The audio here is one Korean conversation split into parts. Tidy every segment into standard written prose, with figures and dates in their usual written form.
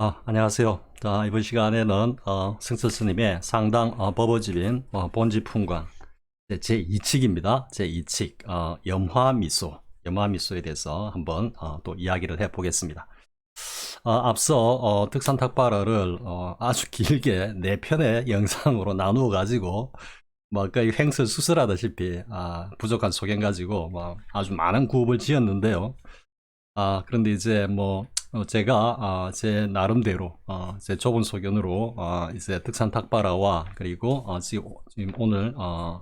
안녕하세요. 자, 이번 시간에는 승철 스님의 상당 법어집인 본지풍광 제2칙입니다. 제2칙 염화미소, 염화미소에 대해서 한번 또 이야기를 해보겠습니다. 앞서 득산탁발어를 아주 길게 4편의 영상으로 나누어 가지고 뭐 거의 횡설수설하다시피 부족한 소견 가지고 뭐 아주 많은 구업을 지었는데요. 그런데 이제 뭐 제가 제 나름대로 제 좁은 소견으로 이제 득산 탁발아와 그리고 지금 오늘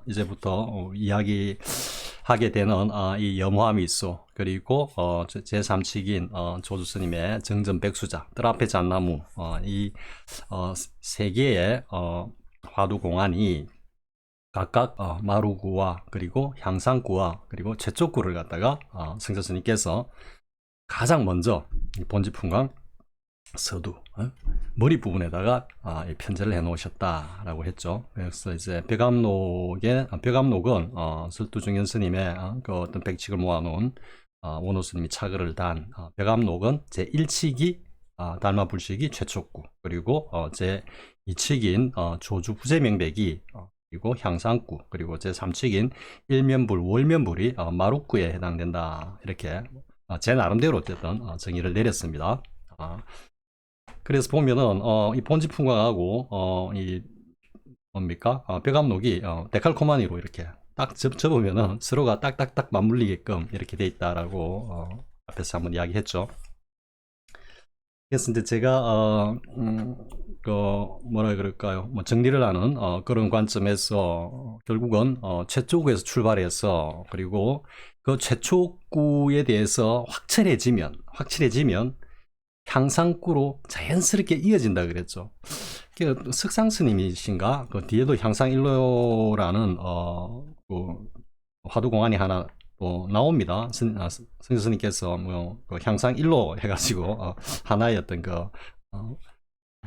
이제부터 이야기하게 되는 이 염화미소 그리고 제 3칙인 조주 스님의 정전백수자 뜰 앞에 잣나무 이 세 개의 화두공안이 각각 마루구와 그리고 향상구와 그리고 최쪽구를 갖다가 승자 스님께서 가장 먼저 본지풍광 서두 머리 부분에다가 편제를 해 놓으셨다라고 했죠. 그래서 이제 벽암록은 설두중현 스님의 그 어떤 백칙을 모아놓은 원호 스님이 차글을 단 벽암록은 제 1칙이 달마불식이 최촉구 그리고 제 2칙인 조주부재명백이 그리고 향상구 그리고 제 3칙인 일면불 월면불이 마루구에 해당된다 이렇게 제 나름대로 어쨌든 정의를 내렸습니다. 그래서 보면은 이 본지풍광하고 이 뭡니까 벽암록이 데칼코마니로 이렇게 딱 접으면은 서로가 딱딱딱 맞물리게끔 이렇게 돼 있다라고 앞에서 한번 이야기했죠. 그래서 이제 제가 그 뭐라 그럴까요? 뭐 정리를 하는 그런 관점에서 결국은 최초구에서 출발해서 그리고 그 최초구에 대해서 확실해지면 향상구로 자연스럽게 이어진다 그랬죠. 그 석상 스님이신가? 그 뒤에도 향상일로라는 그 화두공안이 하나 또 나옵니다. 성주 스님께서 그 향상일로 해가지고 하나의 어떤 그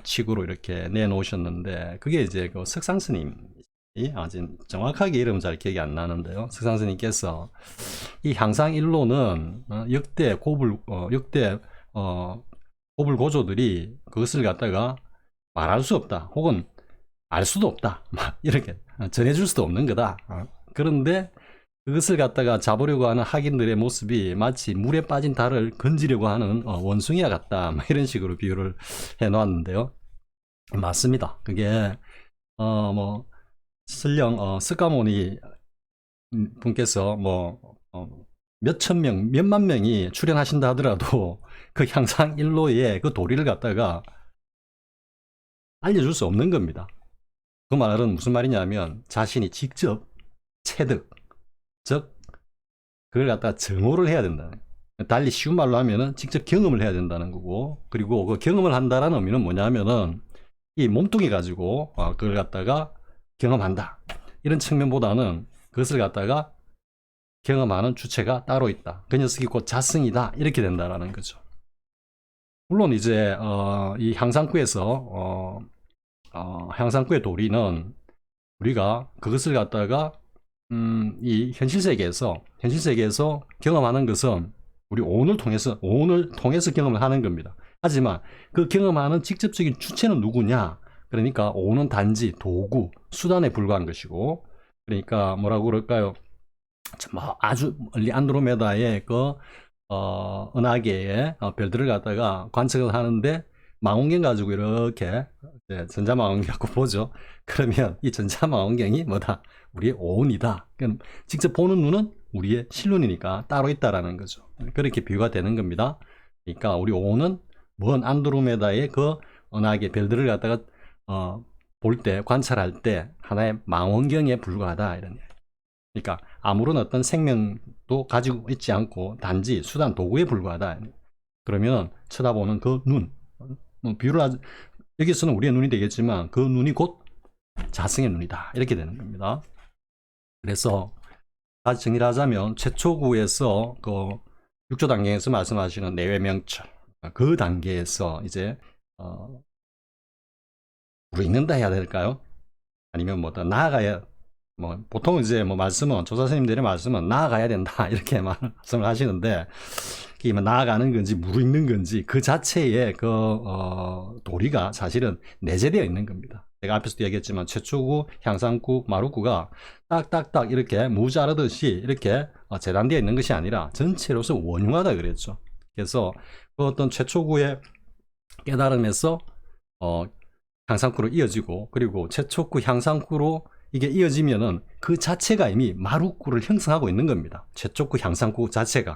칙으로 이렇게 내놓으셨는데 그게 이제 그 석상 스님 아직 정확하게 이름은 잘 기억이 안 나는데요. 석상 스님께서 이 향상일로는 역대 고불 고조들이 그것을 갖다가 말할 수 없다 혹은 알 수도 없다 이렇게 전해줄 수도 없는 거다. 그런데 그것을 갖다가 잡으려고 하는 학인들의 모습이 마치 물에 빠진 달을 건지려고 하는 원숭이와 같다 이런 식으로 비유를 해 놓았는데요. 맞습니다. 그게 뭐 설령 스가모니 분께서 뭐 몇천 명, 몇만 명이 출연하신다 하더라도 그 향상일로의 그 도리를 갖다가 알려줄 수 없는 겁니다. 그 말은 무슨 말이냐면 자신이 직접 체득, 즉 그걸 갖다가 정호를 해야 된다. 달리 쉬운 말로 하면은 직접 경험을 해야 된다는 거고, 그리고 그 경험을 한다라는 의미는 뭐냐면은 이 몸뚱이 가지고 그걸 갖다가 경험한다. 이런 측면보다는 그것을 갖다가 경험하는 주체가 따로 있다. 그 녀석이 곧 자성이다. 이렇게 된다라는 거죠. 물론 이제 이 향상구에서 향상구의 도리는 우리가 그것을 갖다가 이 현실 세계에서 경험하는 것은 우리 오온을 통해서 경험을 하는 겁니다. 하지만 그 경험하는 직접적인 주체는 누구냐? 그러니까 오온은 단지 도구, 수단에 불과한 것이고, 그러니까 뭐라고 그럴까요? 뭐 아주 멀리 안드로메다의 그 은하계의 별들을 갖다가 관측을 하는데 망원경 가지고 이렇게 전자망원경 갖고 보죠. 그러면 이 전자망원경이 뭐다? 우리의 오온이다. 그럼 직접 보는 눈은 우리의 실눈이니까 따로 있다라는 거죠. 그렇게 비유가 되는 겁니다. 그러니까 우리 오온은 먼 안드로메다의 그 은하계 별들을 갖다가 볼 때, 관찰할 때 하나의 망원경에 불과하다 이런 얘기. 그러니까 아무런 어떤 생명도 가지고 있지 않고 단지 수단 도구에 불과하다. 그러면 쳐다보는 그 눈, 비유를 여기서는 우리의 눈이 되겠지만 그 눈이 곧 자성의 눈이다. 이렇게 되는 겁니다. 그래서 다시 정리를 하자면 최초구에서 그 6조 단계에서 말씀하시는 내외명철 그 단계에서 이제 무르익는다 해야 될까요? 아니면 뭐 더 나아가야 뭐 보통 이제 뭐 말씀은 조사 선생님들의 말씀은 나아가야 된다 이렇게 말씀을 하시는데 나아가는 건지 무르익는 건지 그 자체에 도리가 사실은 내재되어 있는 겁니다. 제가 앞에서도 얘기했지만 최초구, 향상구, 마루구가 딱딱딱 이렇게 무 자르듯이 이렇게 재단되어 있는 것이 아니라 전체로서 원흉하다 그랬죠. 그래서 그 어떤 최초구의 깨달음에서 향상구로 이어지고, 그리고 최초구, 향상구로 이게 이어지면은 그 자체가 이미 마루구를 형성하고 있는 겁니다. 최초구, 향상구 자체가.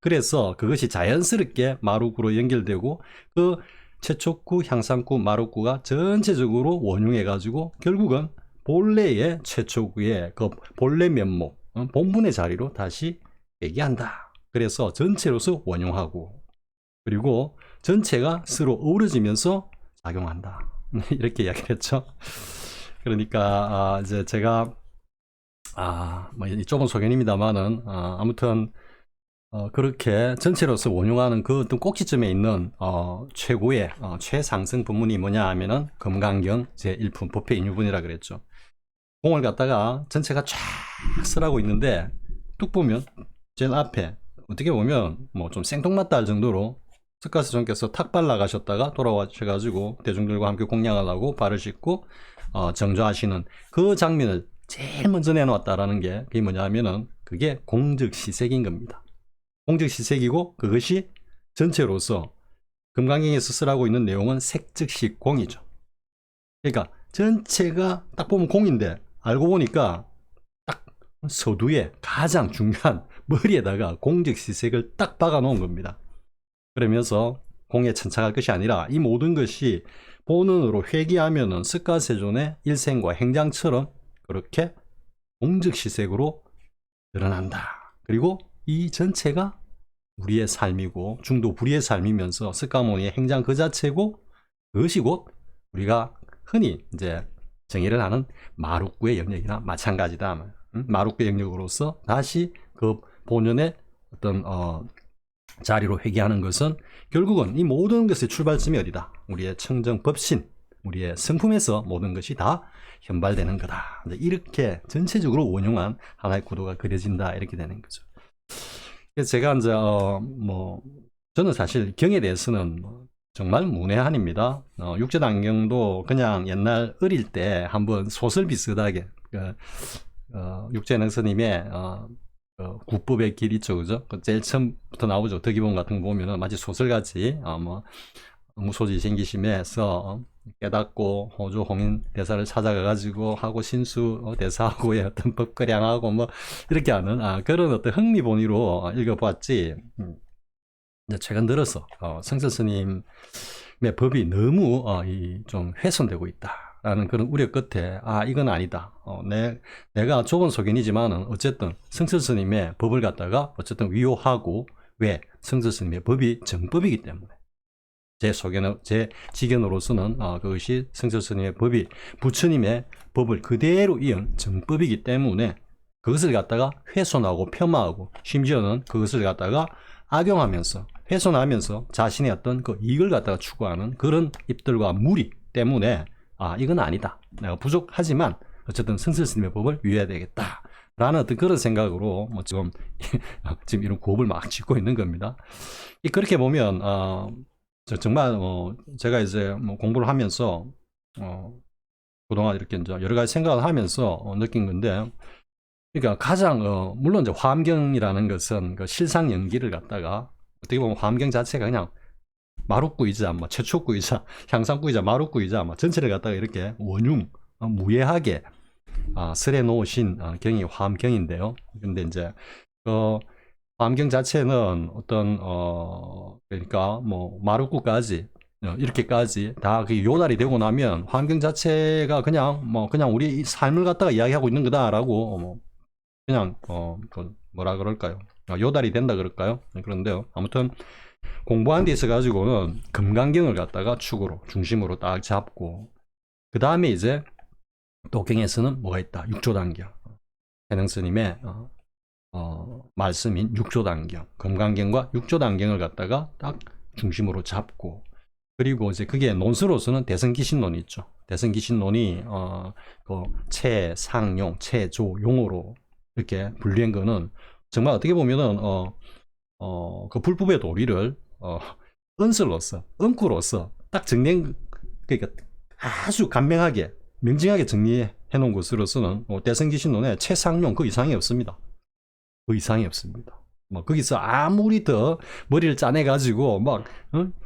그래서 그것이 자연스럽게 마루구로 연결되고, 그 최초구, 향상구, 마루구가 전체적으로 원흉해 가지고 결국은 본래의 최초구의 그 본래 면목, 본분의 자리로 다시 회귀한다. 그래서 전체로서 원흉하고, 그리고 전체가 서로 어우러지면서 작용한다. 이렇게 이야기를 했죠. 그러니까 이제 제가 뭐 좁은 소견입니다만은 아무튼 그렇게 전체로서 원용하는 그 어떤 꼭지점에 있는 최고의 최상승 법문이 뭐냐 하면은 금강경 제1품 법회인유분이라 그랬죠. 공을 갖다가 전체가 쫙 쓰라고 있는데 뚝 보면 제일 앞에 어떻게 보면 뭐 좀 생뚱맞다 할 정도로 석가스님께서 탁 발라 가셨다가 돌아와셔가지고 대중들과 함께 공양을 하고 발을 씻고 정조하시는 그 장면을 제일 먼저 내놓았다라는 게 그게 뭐냐 하면은 그게 공적시색인 겁니다. 공적시색이고 그것이 전체로서 금강경에서 쓰라고 있는 내용은 색즉시 공이죠. 그러니까 전체가 딱 보면 공인데 알고 보니까 딱 서두에 가장 중요한 머리에다가 공적시색을 딱 박아 놓은 겁니다. 그러면서 공에 천착할 것이 아니라 이 모든 것이 본원으로 회귀하면은 석가세존의 일생과 행장처럼 그렇게 공적시색으로 드러난다. 그리고 이 전체가 우리의 삶이고 중도 불이의 삶이면서 석가모니의 행장 그 자체고, 그것이 곧 우리가 흔히 이제 정의를 하는 마루구의 영역이나 마찬가지다. 마루구의 영역으로서 다시 그 본연의 어떤 자리로 회귀하는 것은 결국은 이 모든 것의 출발점이 어디다? 우리의 청정법신, 우리의 성품에서 모든 것이 다 현발되는 거다. 이렇게 전체적으로 원용한 하나의 구도가 그려진다. 이렇게 되는 거죠. 그래서 제가 이제 저는 사실 경에 대해서는 정말 문외한입니다. 육제단경도 그냥 옛날 어릴 때 한번 소설 비슷하게 육제능 스님의 구법의 길 있죠, 그죠? 제일 처음부터 나오죠. 덕이본 같은 거 보면은 마치 소설같이 무소지 생기심에서 깨닫고 호주 홍인 대사를 찾아가가지고 하고 신수 대사하고의 어떤 법거량하고 뭐 이렇게 하는 그런 어떤 흥미본위로 읽어봤지. 이제 최근 들어서 성철 스님의 법이 너무 좀 훼손되고 있다라는 그런 우려 끝에 이건 아니다. 내가 좁은 소견이지만은 어쨌든 성철 스님의 법을 갖다가 어쨌든 위호하고, 왜? 성철 스님의 법이 정법이기 때문에. 제 소견, 제 지견으로서는 그것이 성철 스님의 법이 부처님의 법을 그대로 이은 정법이기 때문에 그것을 갖다가 훼손하고 폄하하고 심지어는 그것을 갖다가 악용하면서 훼손하면서 자신의 어떤 그 이익을 갖다가 추구하는 그런 입들과 무리 때문에 이건 아니다. 내가 부족하지만 어쨌든 성철 스님의 법을 위해야 되겠다. 라는 어떤 그런 생각으로 지금 이런 고업을 막 짓고 있는 겁니다. 그렇게 보면 정말 제가 이제 공부를 하면서 그동안 이렇게 이제 여러 가지 생각을 하면서 느낀 건데, 그러니까 가장 물론 이제 화엄경이라는 것은 그 실상 연기를 갖다가 어떻게 보면 화엄경 자체가 그냥 마루구이자 최초구이자 향상구이자 마루구이자 전체를 갖다가 이렇게 원흉 무예하게 설해 놓으신 경이 화엄경인데요. 근데 이제 화엄경 자체는 어떤 그러니까 마루구까지 이렇게까지 다 그 요달이 되고 나면 화엄경 자체가 그냥 우리 삶을 갖다가 이야기하고 있는 거다라고 그냥 뭐라 그럴까요? 요달이 된다 그럴까요? 그런데요. 아무튼 공부한 데 있어 가지고는 금강경을 갖다가 축으로 중심으로 딱 잡고, 그 다음에 이제 도경에서는 뭐가 있다? 육조단경. 해능 스님의 말씀인 육조단경, 금강경과 육조단경을 갖다가 딱 중심으로 잡고, 그리고 이제 그게 논수로서는 대성기신론이 있죠. 대성기신론이 체, 상용, 체조, 용어로 이렇게 분류한 거는 정말 어떻게 보면은 그 불법의 도리를 은설로서, 은구로서 딱 정리한, 그러니까 아주 간명하게, 명징하게 정리해 놓은 것으로서는 대승기신론에 최상용 그 이상이 없습니다. 그 이상이 없습니다. 뭐 거기서 아무리 더 머리를 짜내가지고 막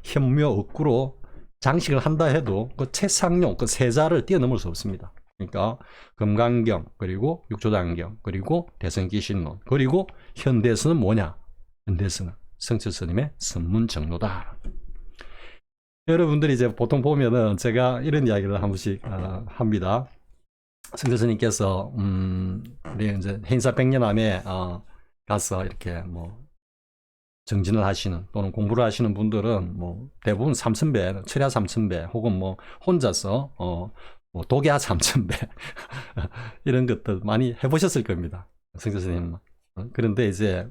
현묘 억구로 장식을 한다 해도 그 최상용 그 세자를 뛰어넘을 수 없습니다. 그러니까 금강경, 그리고 육조단경, 그리고 대승기신론, 그리고 현대서는 뭐냐? 현대서는 성철스님의 선문정로다. 여러분들이 이제 보통 보면은 제가 이런 이야기를 한 번씩 합니다. 성철스님께서 우리 이제 행사 100년암에 가서 이렇게 뭐 정진을 하시는 또는 공부를 하시는 분들은 뭐 대부분 3000배, 철야 3000배, 혹은 뭐 혼자서 뭐 독야 3000배 이런 것들 많이 해보셨을 겁니다. 성철스님. 그런데 이제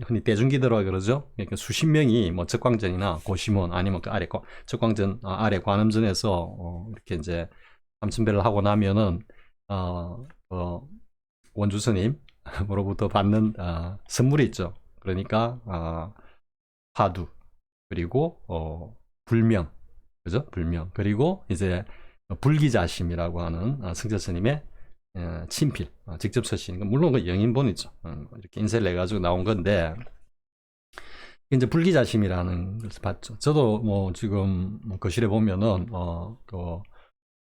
흔히 대중기도라 그러죠. 그러니까 수십 명이 뭐 적광전이나 고시문 아니면 그 아래 적광전 아래 관음전에서 이렇게 이제 3000배를 하고 나면은 원주스님으로부터 받는 선물이 있죠. 그러니까 화두, 그리고 불명, 그죠? 불명, 그리고 이제 불기자심이라고 하는 성철스님의 친필, 직접 쓰신, 물론 그 영인본이죠. 이렇게 인쇄를 해가지고 나온 건데, 이제 불기자심이라는 것을 봤죠. 저도 뭐 지금 거실에 보면은,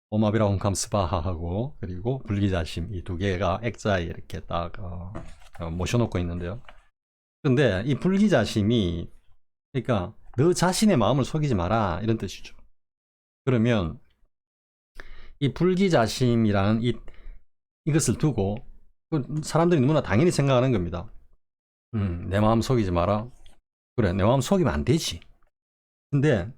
오마비라 홈캄스바하하고, 그리고 불기자심, 이 두 개가 액자에 이렇게 딱, 모셔놓고 있는데요. 근데 이 불기자심이, 그러니까 너 자신의 마음을 속이지 마라, 이런 뜻이죠. 그러면, 이 불기자심이라는 이것을 두고 사람들이 누구나 당연히 생각하는 겁니다. 내 마음 속이지 마라. 그래, 내 마음 속이면 안 되지. 근데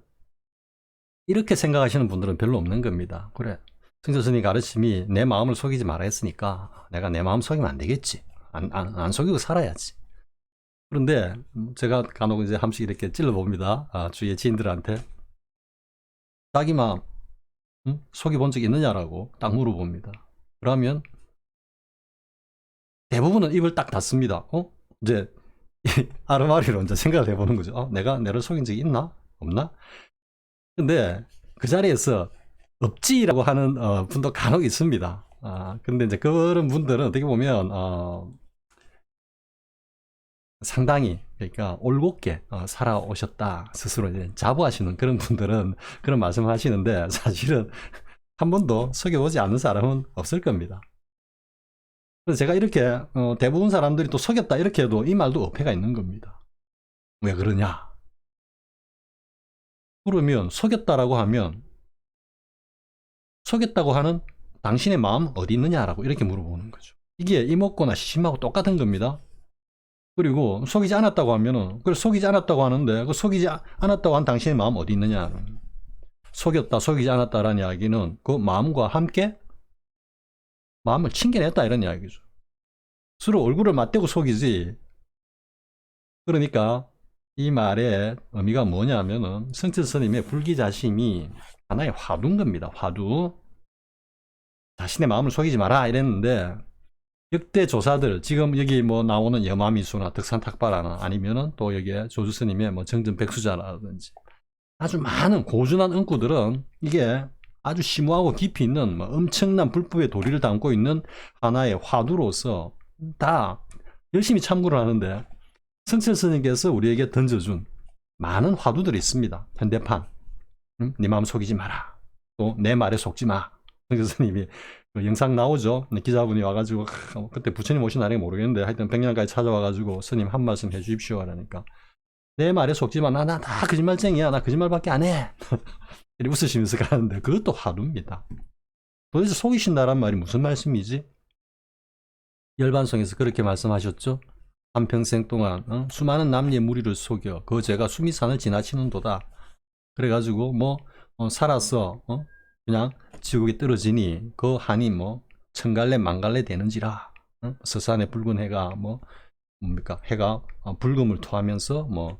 이렇게 생각하시는 분들은 별로 없는 겁니다. 그래, 성철스님 가르침이 내 마음을 속이지 마라 했으니까 내가 내 마음 속이면 안 되겠지. 안 속이고 살아야지. 그런데 제가 간혹 이제 한 번씩 이렇게 찔러봅니다. 주위의 지인들한테 자기 마음 속여본 적 있느냐라고 딱 물어봅니다. 그러면 대부분은 입을 딱 닫습니다. 이제 아르마리로 이제 생각을 해보는 거죠. 내가 내를 속인 적이 있나? 없나? 근데 그 자리에서 없지라고 하는 분도 간혹 있습니다. 근데 이제 그런 분들은 어떻게 보면 상당히, 그러니까 올곧게 살아오셨다 스스로 이제 자부하시는 그런 분들은 그런 말씀을 하시는데, 사실은 한 번도 속여보지 않는 사람은 없을 겁니다. 그래서 제가 이렇게 대부분 사람들이 또 속였다 이렇게 해도 이 말도 어폐가 있는 겁니다. 왜 그러냐? 그러면 속였다라고 하면 속였다고 하는 당신의 마음 어디 있느냐라고 이렇게 물어보는 거죠. 이게 이목구나 시심하고 똑같은 겁니다. 그리고 속이지 않았다고 하면은, 그걸 속이지 않았다고 하는데 그 속이지 않았다고 한 당신의 마음 어디 있느냐? 속였다, 속이지 않았다라는 이야기는 그 마음과 함께 마음을 챙겨냈다 이런 이야기죠. 서로 얼굴을 맞대고 속이지. 그러니까 이 말의 의미가 뭐냐면은 성철스님의 불기자심이 하나의 화두인 겁니다. 화두. 자신의 마음을 속이지 마라 이랬는데, 역대 조사들 지금 여기 뭐 나오는 여마미수나 덕산탁바라나 아니면은 또 여기에 조주스님의 뭐 정전백수자라든지 아주 많은 고준한 은구들은 이게 아주 심오하고 깊이 있는 뭐 엄청난 불법의 도리를 담고 있는 하나의 화두로서 다 열심히 참고를 하는데, 성철스님께서 우리에게 던져준 많은 화두들이 있습니다. 현대판. 네 마음 속이지 마라. 또 내 말에 속지 마. 성철스님이 그 영상 나오죠. 기자분이 와가지고 그때 부처님 오신 날인가 모르겠는데 하여튼 백년까지 찾아와가지고 스님 한 말씀 해주십시오 하라니까, 내 말에 속지 마. 나 다 거짓말쟁이야. 나 거짓말밖에 안 해. 이렇게 웃으시면서 가는데 그것도 화두입니다. 도대체 속이신다란 말이 무슨 말씀이지? 열반성에서 그렇게 말씀하셨죠. 한평생 동안 수많은 남녀의 무리를 속여 그 죄가 수미산을 지나치는도다. 그래가지고 뭐 살아서 그냥 지옥에 떨어지니 그 한이 뭐 천갈래 만갈래 되는지라. 서산의 붉은 해가 뭐 뭡니까, 해가 붉음을 토하면서 뭐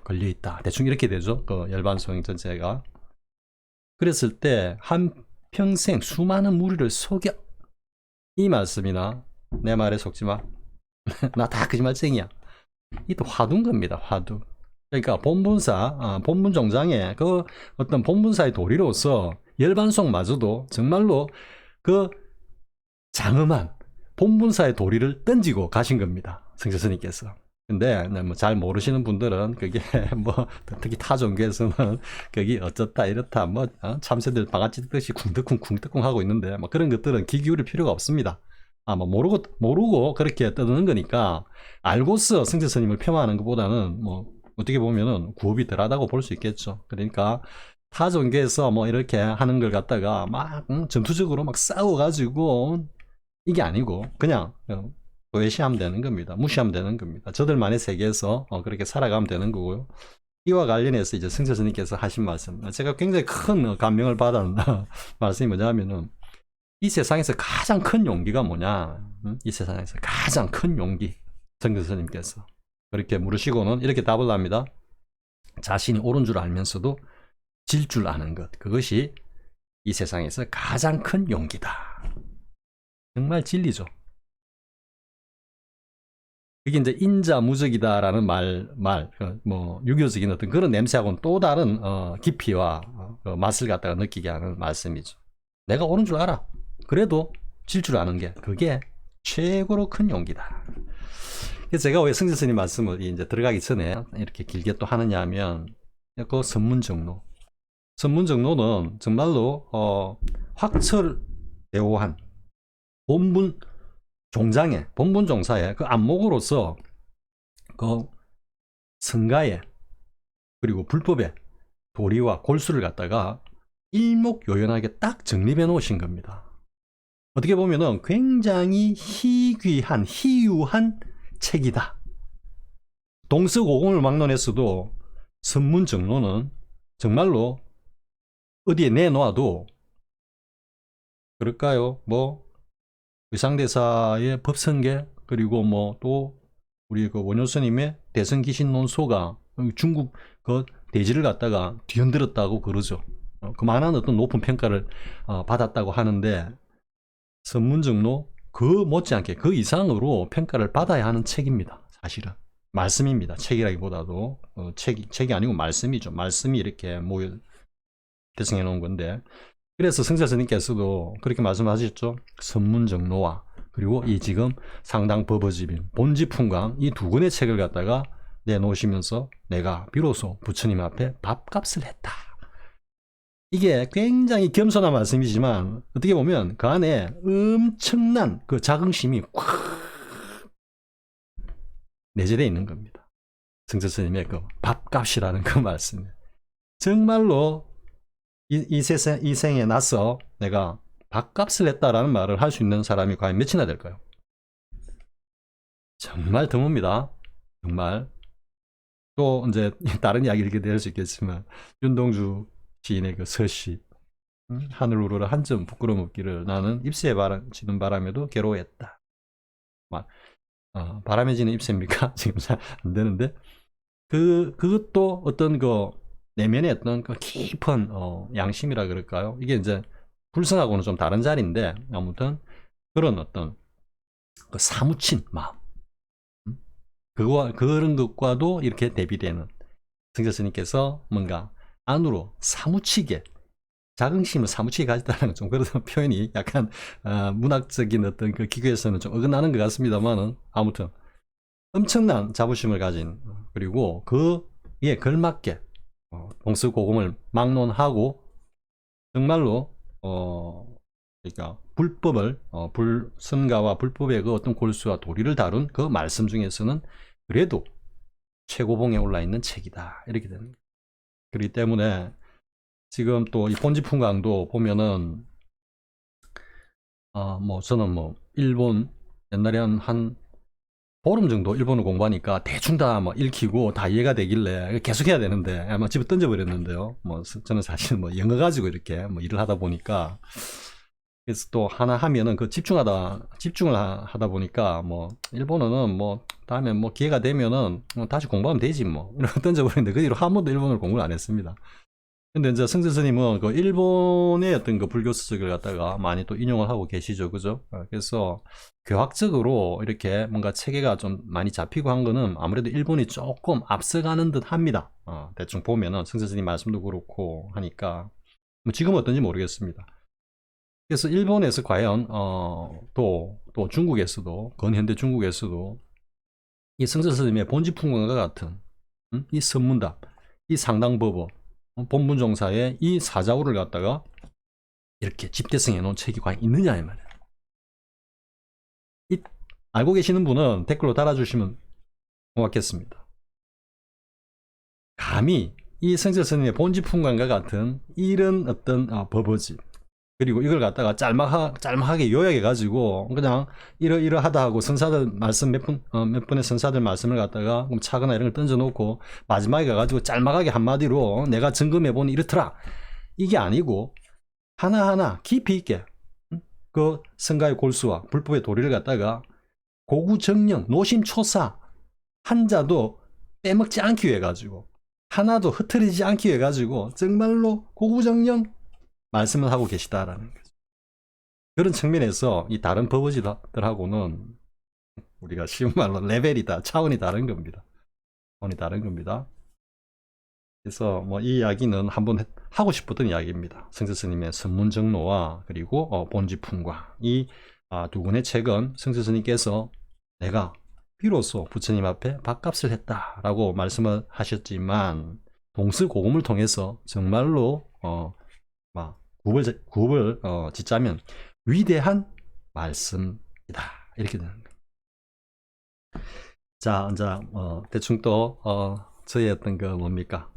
걸려있다. 대충 이렇게 되죠. 그 열반성 전체가. 그랬을 때 한평생 수많은 무리를 속여, 이 말씀이나 내 말에 속지 마. 나 다 거짓말쟁이야. 이또 화두인 겁니다. 화두. 그러니까 본분사, 본분 정장에 그 어떤 본분사의 도리로서 열반송마저도 정말로 그 장엄한 본분사의 도리를 던지고 가신 겁니다. 성자 스님께서. 근데 뭐 잘 모르시는 분들은 그게 뭐 특히 타 종교에서는 그게 어쩌다 이렇다 뭐 참새들 바가지 뜯듯이 쿵덕쿵 하고 있는데 뭐 그런 것들은 귀 기울일 필요가 없습니다. 뭐 모르고 그렇게 떠드는 거니까 알고서 성자 스님을 폄하하는 것보다는 뭐 어떻게 보면은 구업이 덜하다고 볼 수 있겠죠. 그러니까 타 종교에서 뭐 이렇게 하는 걸 갖다가 막 전투적으로 막 싸워가지고 이게 아니고 그냥 도외시하면 되는 겁니다. 무시하면 되는 겁니다. 저들만의 세계에서 그렇게 살아가면 되는 거고요. 이와 관련해서 이제 성자 스님께서 하신 말씀, 제가 굉장히 큰 감명을 받은 말씀이 뭐냐면은 이 세상에서 가장 큰 용기가 뭐냐? 이 세상에서 가장 큰 용기. 성자 스님께서 그렇게 물으시고는 이렇게 답을 합니다. 자신이 옳은 줄 알면서도 질 줄 아는 것, 그것이 이 세상에서 가장 큰 용기다. 정말 진리죠. 이게 이제 인자무적이다라는 뭐 유교적인 어떤 그런 냄새하고는 또 다른 깊이와 맛을 갖다가 느끼게 하는 말씀이죠. 내가 옳은 줄 알아. 그래도 질 줄 아는 게 그게 최고로 큰 용기다. 그래서 제가 왜 성자 스님 말씀을 이제 들어가기 전에 이렇게 길게 또 하느냐 하면 그 선문정로. 선문정로는 정말로 확철대오한 본분 종장에, 본분 종사에 그 안목으로서 그 성가에 그리고 불법의 도리와 골수를 갖다가 일목요연하게 딱 정립해 놓으신 겁니다. 어떻게 보면은 굉장히 희귀한, 희유한 책이다. 동서고금을 막론했어도 선문정로는 정말로 어디에 내놓아도 그럴까요? 뭐 의상대사의 법성계 그리고 뭐 또 우리 그 원효 스님의 대성기신론소가 중국 그 대지를 갖다가 뒤흔들었다고 그러죠. 그만한 어떤 높은 평가를 받았다고 하는데 선문정로 그 못지않게 그 이상으로 평가를 받아야 하는 책입니다. 사실은 말씀입니다. 책이라기보다도 책이 아니고 말씀이죠. 말씀이 이렇게 모여 대성해 놓은 건데, 그래서 성자 스님께서도 그렇게 말씀하셨죠. 선문정로와 그리고 이 지금 상당 법어집인 본지풍강 이 두 권의 책을 갖다가 내놓으시면서 내가 비로소 부처님 앞에 밥값을 했다. 이게 굉장히 겸손한 말씀이지만 어떻게 보면 그 안에 엄청난 그 자긍심이 꽉 내재되어 있는 겁니다. 성자 스님의 그 밥값이라는 그 말씀이 정말로 이 생에 나서 내가 밥값을 했다라는 말을 할 수 있는 사람이 과연 몇이나 될까요? 정말 드뭅니다. 정말. 또 이제 다른 이야기를 이렇게 될 수 있겠지만 윤동주 시인의 그 서시 하늘 우러러 한 점 부끄러움 없기를 나는 입새에 지는 바람에도 괴로워했다. 바람에 지는 입새입니까? 지금 잘 안 되는데 그것도 어떤 그 내면의 어떤 그 깊은 양심이라 그럴까요? 이게 이제 불성하고는 좀 다른 자리인데 아무튼 그런 어떤 그 사무친 마음, 그런 것과도 이렇게 대비되는 성자 스님께서 뭔가 안으로 사무치게 자긍심을 사무치게 가졌다는 건 좀 그런 표현이 약간 문학적인 어떤 그 기교에서는 좀 어긋나는 것 같습니다만은 아무튼 엄청난 자부심을 가진 그리고 그에 걸맞게 동서고금을 막론하고 정말로 그러니까 불법을 불선가와 불법의 그 어떤 골수와 도리를 다룬 그 말씀 중에서는 그래도 최고봉에 올라 있는 책이다 이렇게 되는 거예요. 그렇기 때문에 지금 또 이 본지풍강도 보면은 뭐 저는 뭐 일본 옛날에 한 보름 정도 일본어 공부하니까 대충 다 뭐 읽히고 다 이해가 되길래 계속 해야 되는데 아마 집에 던져버렸는데요. 뭐 저는 사실 뭐 영어 가지고 이렇게 뭐 일을 하다 보니까 그래서 또 하나 하면은 그 집중을 하다 보니까 뭐 일본어는 뭐 다음에 뭐 기회가 되면은 다시 공부하면 되지 뭐 이러고 던져버렸는데 그 뒤로 한 번도 일본어를 공부를 안 했습니다. 근데 이제 성재 스님은 그 일본의 어떤 그 불교 서적을 갖다가 많이 또 인용을 하고 계시죠. 그죠? 그래서 교학적으로 이렇게 뭔가 체계가 좀 많이 잡히고 한 거는 아무래도 일본이 조금 앞서가는 듯 합니다. 대충 보면은 성재 스님 말씀도 그렇고 하니까 뭐 지금은 어떤지 모르겠습니다. 그래서 일본에서 과연 또 중국에서도 근현대 중국에서도 이 성재 스님의 본지풍광과 같은 이 선문답, 이 상당법어 본문종사의 이 사자우를 갖다가 이렇게 집대성해 놓은 책이 과연 있느냐 이 말이에요. 알고 계시는 분은 댓글로 달아주시면 고맙겠습니다. 감히 이 성재 스님의 본지풍광과 같은 이런 어떤 법어집 그리고 이걸 갖다가 짤막하게 요약해 가지고 그냥 이러하다 하고 선사들 말씀 몇 분의 선사들 말씀을 갖다가 차거나 이런 걸 던져 놓고 마지막에 가가지고 짤막하게 한마디로 내가 점검해 보니 이렇더라 이게 아니고 하나하나 깊이 있게 그 성가의 골수와 불법의 도리를 갖다가 고구정령 노심초사 한자도 빼먹지 않기 위해 가지고 하나도 흐트리지 않기 위해 가지고 정말로 고구정령 말씀을 하고 계시다라는 거죠. 그런 측면에서 이 다른 법어지들하고는 우리가 쉬운 말로 레벨이 차원이 다른 겁니다. 차원이 다른 겁니다. 그래서 뭐 이 이야기는 한번 하고 싶었던 이야기입니다. 성재 스님의 선문정로와 그리고 본지풍과 이 두 권의 책은 성재 스님께서 내가 비로소 부처님 앞에 밥값을 했다라고 말씀을 하셨지만 동서고금을 통해서 정말로 구업을 짓자면 위대한 말씀이다 이렇게 되는 거예요. 자, 이제 대충 또 저의 어떤 그 뭡니까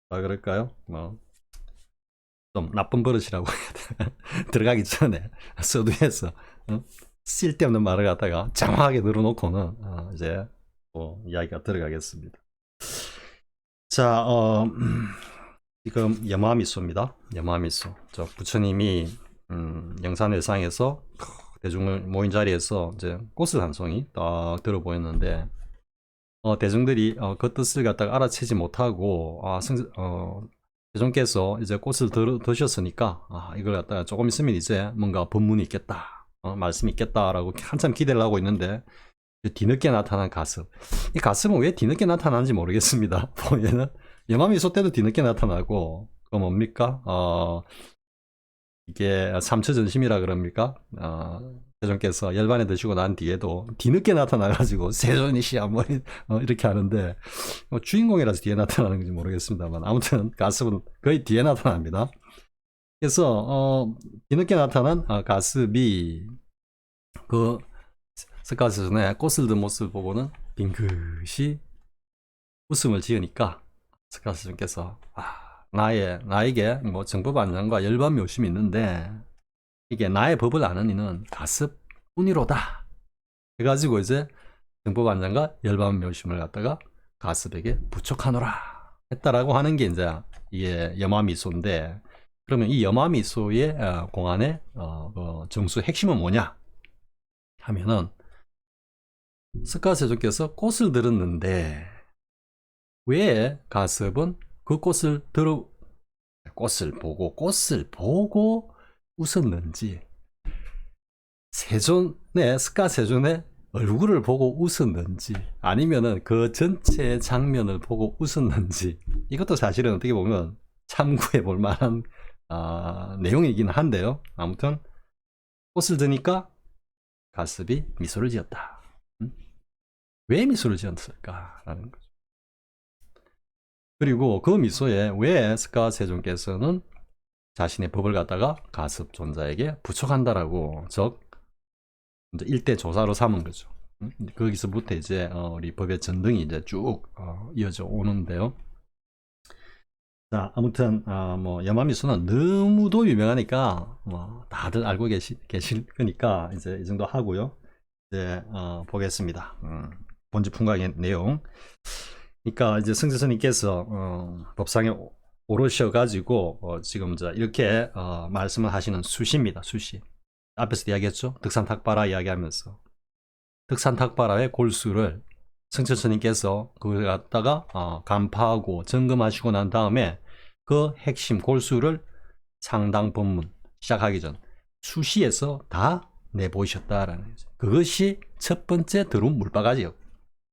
그럴까요? 좀 나쁜 버릇이라고 해야 돼. 들어가기 전에 서두에서 쓸데없는 말을 갖다가 장황하게 늘어놓고는 이제 이야기가 들어가겠습니다. 자, 지금 염화미소입니다. 염화미소. 저 부처님이 영산회상에서 대중을 모인 자리에서 이제 꽃을 한 송이 딱 들어 보였는데 대중들이 그 뜻을 갖다가 알아채지 못하고 대중께서 이제 꽃을 드셨으니까 이걸 갖다가 조금 있으면 이제 뭔가 법문이 있겠다, 말씀이 있겠다라고 한참 기대를 하고 있는데 뒤늦게 나타난 가습. 이 가습은 왜 뒤늦게 나타나는지 모르겠습니다. 보면은 염화미소 때도 뒤늦게 나타나고 그거 뭡니까? 이게 삼처전심이라 그럽니까? 세존께서 열반에 드시고 난 뒤에도 뒤늦게 나타나가지고 세존이 씨야 뭐 이렇게 하는데 주인공이라서 뒤에 나타나는 건지 모르겠습니다만 아무튼 가습은 거의 뒤에 나타납니다. 그래서 뒤늦게 나타난 가습이 그 스카스전에 꽃을 든 모습을 보고는 빙긋이 웃음을 지으니까 스카스전께서 나에게 뭐 정법안장과 열반묘심이 있는데 이게 나의 법을 아는 이는 가습뿐이로다 해가지고 이제 정법안장과 열반묘심을 갖다가 가습에게 부촉하노라 했다라고 하는 게 이제 이게 염화미소인데 그러면 이 염화미소의 공안의 정수 핵심은 뭐냐 하면은 스카세존께서 꽃을 들었는데 왜 가습은 그 꽃을 보고 웃었는지 스카세존의 얼굴을 보고 웃었는지 아니면은 그 전체 장면을 보고 웃었는지 이것도 사실은 어떻게 보면 참고해 볼 만한 내용이긴 한데요. 아무튼 꽃을 드니까 가습이 미소를 지었다. 왜 미소를 지었을까라는 거죠. 그리고 그 미소에 왜 스카세존께서는 자신의 법을 갖다가 가습 존자에게 부촉한다라고 즉 일대 조사로 삼은 거죠. 거기서부터 이제 우리 법의 전등이 이제 쭉 이어져 오는데요. 자, 아무튼 뭐 염화미소는 너무도 유명하니까 뭐 다들 알고 계실 거니까 이제 이 정도 하고요. 이제 보겠습니다. 본지풍광의 내용. 그러니까 이제 성재 스님께서 법상에 오르셔가지고 지금 이렇게 말씀을 하시는 수시입니다. 수시. 앞에서 이야기했죠. 득산탁바라 이야기하면서 득산탁바라의 골수를 성재 스님께서 그걸 갖다가 간파하고 점검하시고 난 다음에 그 핵심 골수를 상당 본문 시작하기 전 수시에서 다 내보이셨다라는 거죠. 그것이 첫 번째 들어온 물바가지요.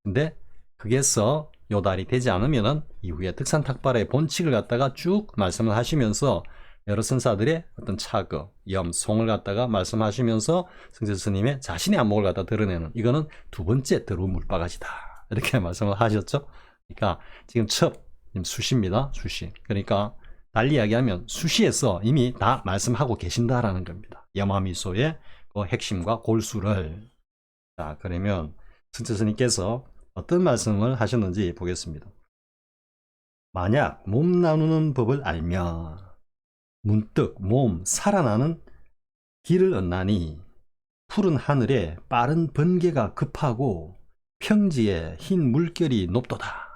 근데 그게서 요달이 되지 않으면은 이후에 득산탁발의 본칙을 갖다가 쭉 말씀을 하시면서 여러 선사들의 어떤 차거, 염, 송을 갖다가 말씀하시면서 성세 스님의 자신의 안목을 갖다 드러내는 이거는 두 번째 들어온 물바가지다. 이렇게 말씀을 하셨죠. 그러니까 지금 첫 수시입니다. 수시. 그러니까 달리 이야기하면 수시에서 이미 다 말씀하고 계신다라는 겁니다. 염화미소의 그 핵심과 골수를. 자, 그러면 성세 스님께서 어떤 말씀을 하셨는지 보겠습니다. 만약 몸 나누는 법을 알면 문득 몸 살아나는 길을 얻나니 푸른 하늘에 빠른 번개가 급하고 평지에 흰 물결이 높도다.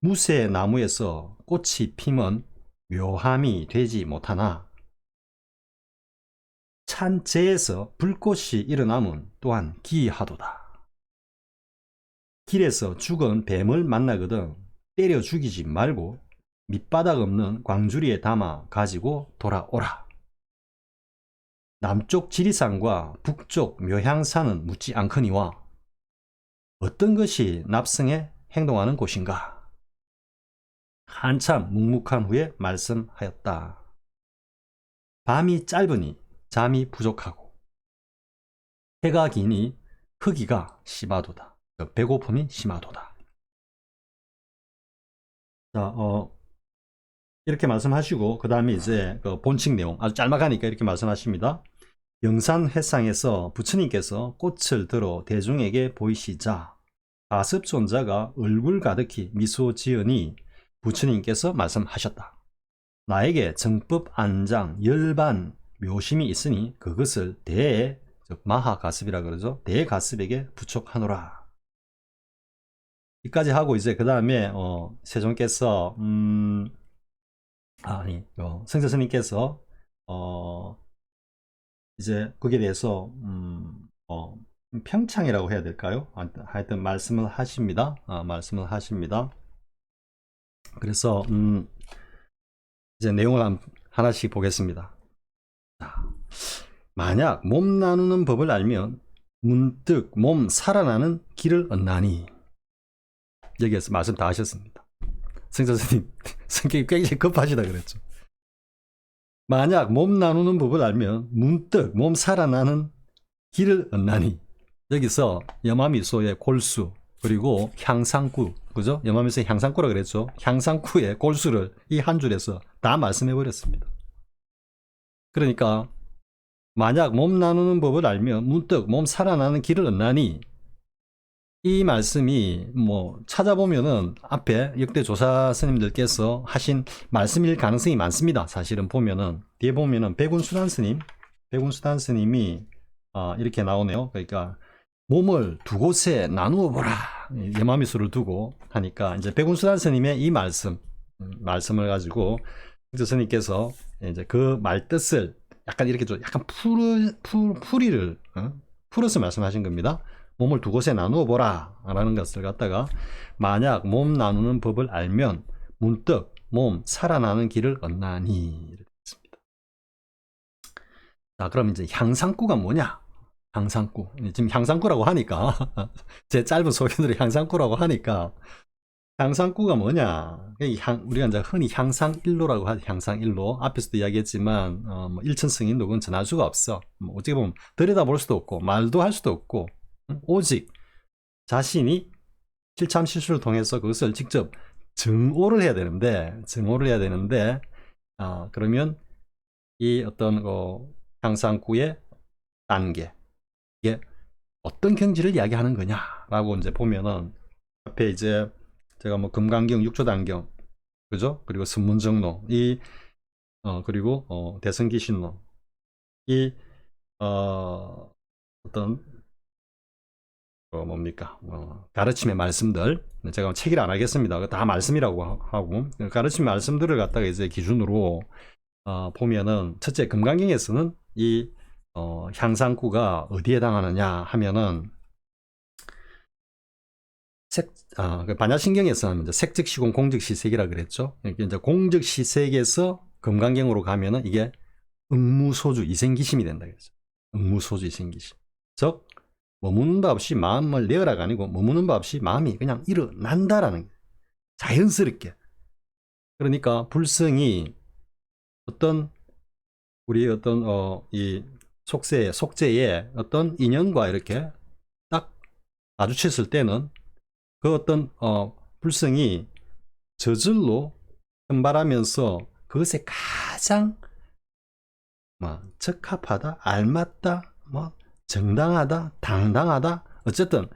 무쇠 나무에서 꽃이 피면 묘함이 되지 못하나 찬재에서 불꽃이 일어나면 또한 기이하도다. 길에서 죽은 뱀을 만나거든 때려 죽이지 말고 밑바닥 없는 광주리에 담아 가지고 돌아오라. 남쪽 지리산과 북쪽 묘향산은 묻지 않거니와 어떤 것이 납승에 행동하는 곳인가? 한참 묵묵한 후에 말씀하였다. 밤이 짧으니 잠이 부족하고 해가 기니 허기가 심하도다. 배고픔이 심하도다. 자, 이렇게 말씀하시고 그 다음에 이제 그 본칙 내용 아주 짤막하니까 이렇게 말씀하십니다. 영산회상에서 부처님께서 꽃을 들어 대중에게 보이시자 가습존자가 얼굴 가득히 미소 지으니 부처님께서 말씀하셨다. 나에게 정법 안장 열반 묘심이 있으니 그것을 대 즉 마하가습이라 그러죠. 대가습에게 부촉하노라. 여기까지 하고 이제 그 다음에 세종께서 성세 스님께서 이제 거기에 대해서 평창이라고 해야 될까요? 하여튼 말씀을 하십니다. 말씀을 하십니다. 그래서 이제 내용을 하나씩 보겠습니다. 만약 몸 나누는 법을 알면 문득 몸 살아나는 길을 얻나니. 여기에서 말씀 다 하셨습니다. 성세 스님 성격이 굉장히 급하시다 그랬죠. 만약 몸 나누는 법을 알면 문득 몸 살아나는 길을 얻나니. 여기서 염화미소의 골수 그리고 향상구, 그죠? 염화미소의 향상구라 그랬죠. 향상구의 골수를 이 한 줄에서 다 말씀해 버렸습니다. 그러니까 만약 몸 나누는 법을 알면 문득 몸 살아나는 길을 얻나니, 이 말씀이 뭐 찾아보면은 앞에 역대 조사 스님들께서 하신 말씀일 가능성이 많습니다. 사실은 보면은 뒤에 보면은 백운수단 스님이 이렇게 나오네요. 그러니까 몸을 두 곳에 나누어 보라. 염화미소를 두고 하니까 이제 백운수단 스님의 이 말씀을 가지고 스님께서 이제 그 말 뜻을 약간 이렇게 좀 약간 풀이를 풀어서 말씀하신 겁니다. 몸을 두 곳에 나누어 보라 라는 것을 갖다가 만약 몸 나누는 법을 알면 문득 몸 살아나는 길을 얻나니 이렇게 했습니다. 자, 그럼 이제 향상구가 뭐냐? 향상구. 지금 향상구라고 하니까 제 짧은 소견으로 향상구라고 하니까 향상구가 뭐냐? 우리가 이제 흔히 향상일로라고 하죠. 향상일로. 앞에서도 이야기했지만 뭐 일천승인도 그건 전할 수가 없어. 뭐 어떻게 보면 들여다볼 수도 없고 말도 할 수도 없고 오직 자신이 실참실수를 통해서 그것을 직접 증오를 해야 되는데 그러면 이 어떤 향상구의 단계, 이게 어떤 경지를 이야기하는 거냐라고 이제 보면은 앞에 이제 제가 뭐 금강경, 육조단경, 그죠? 그리고 선문정로, 그리고 대성기신로, 어떤 뭡니까? 가르침의 말씀들. 제가 책이라 안 하겠습니다. 다 말씀이라고 하고, 가르침 말씀들을 갖다가 이제 기준으로, 보면은, 첫째, 금강경에서는 이, 향상구가 어디에 해당하느냐 하면은, 그 반야신경에서는 이제 색즉시공 공즉시색이라 그랬죠. 이게 이제 공즉시색에서 금강경으로 가면은 이게 응무소주 이생기심이 된다 그랬죠. 응무소주 이생기심. 즉 머무는 바 없이 마음을 내어라가 아니고 머무는 바 없이 마음이 그냥 일어난다라는 거예요. 자연스럽게. 그러니까 불성이 어떤 우리 어떤 이 속재의 어떤 인연과 이렇게 딱 마주쳤을 때는 그 어떤 불성이 저절로 현발하면서 그것에 가장 뭐 적합하다, 알맞다, 뭐 정당하다, 당당하다, 어쨌든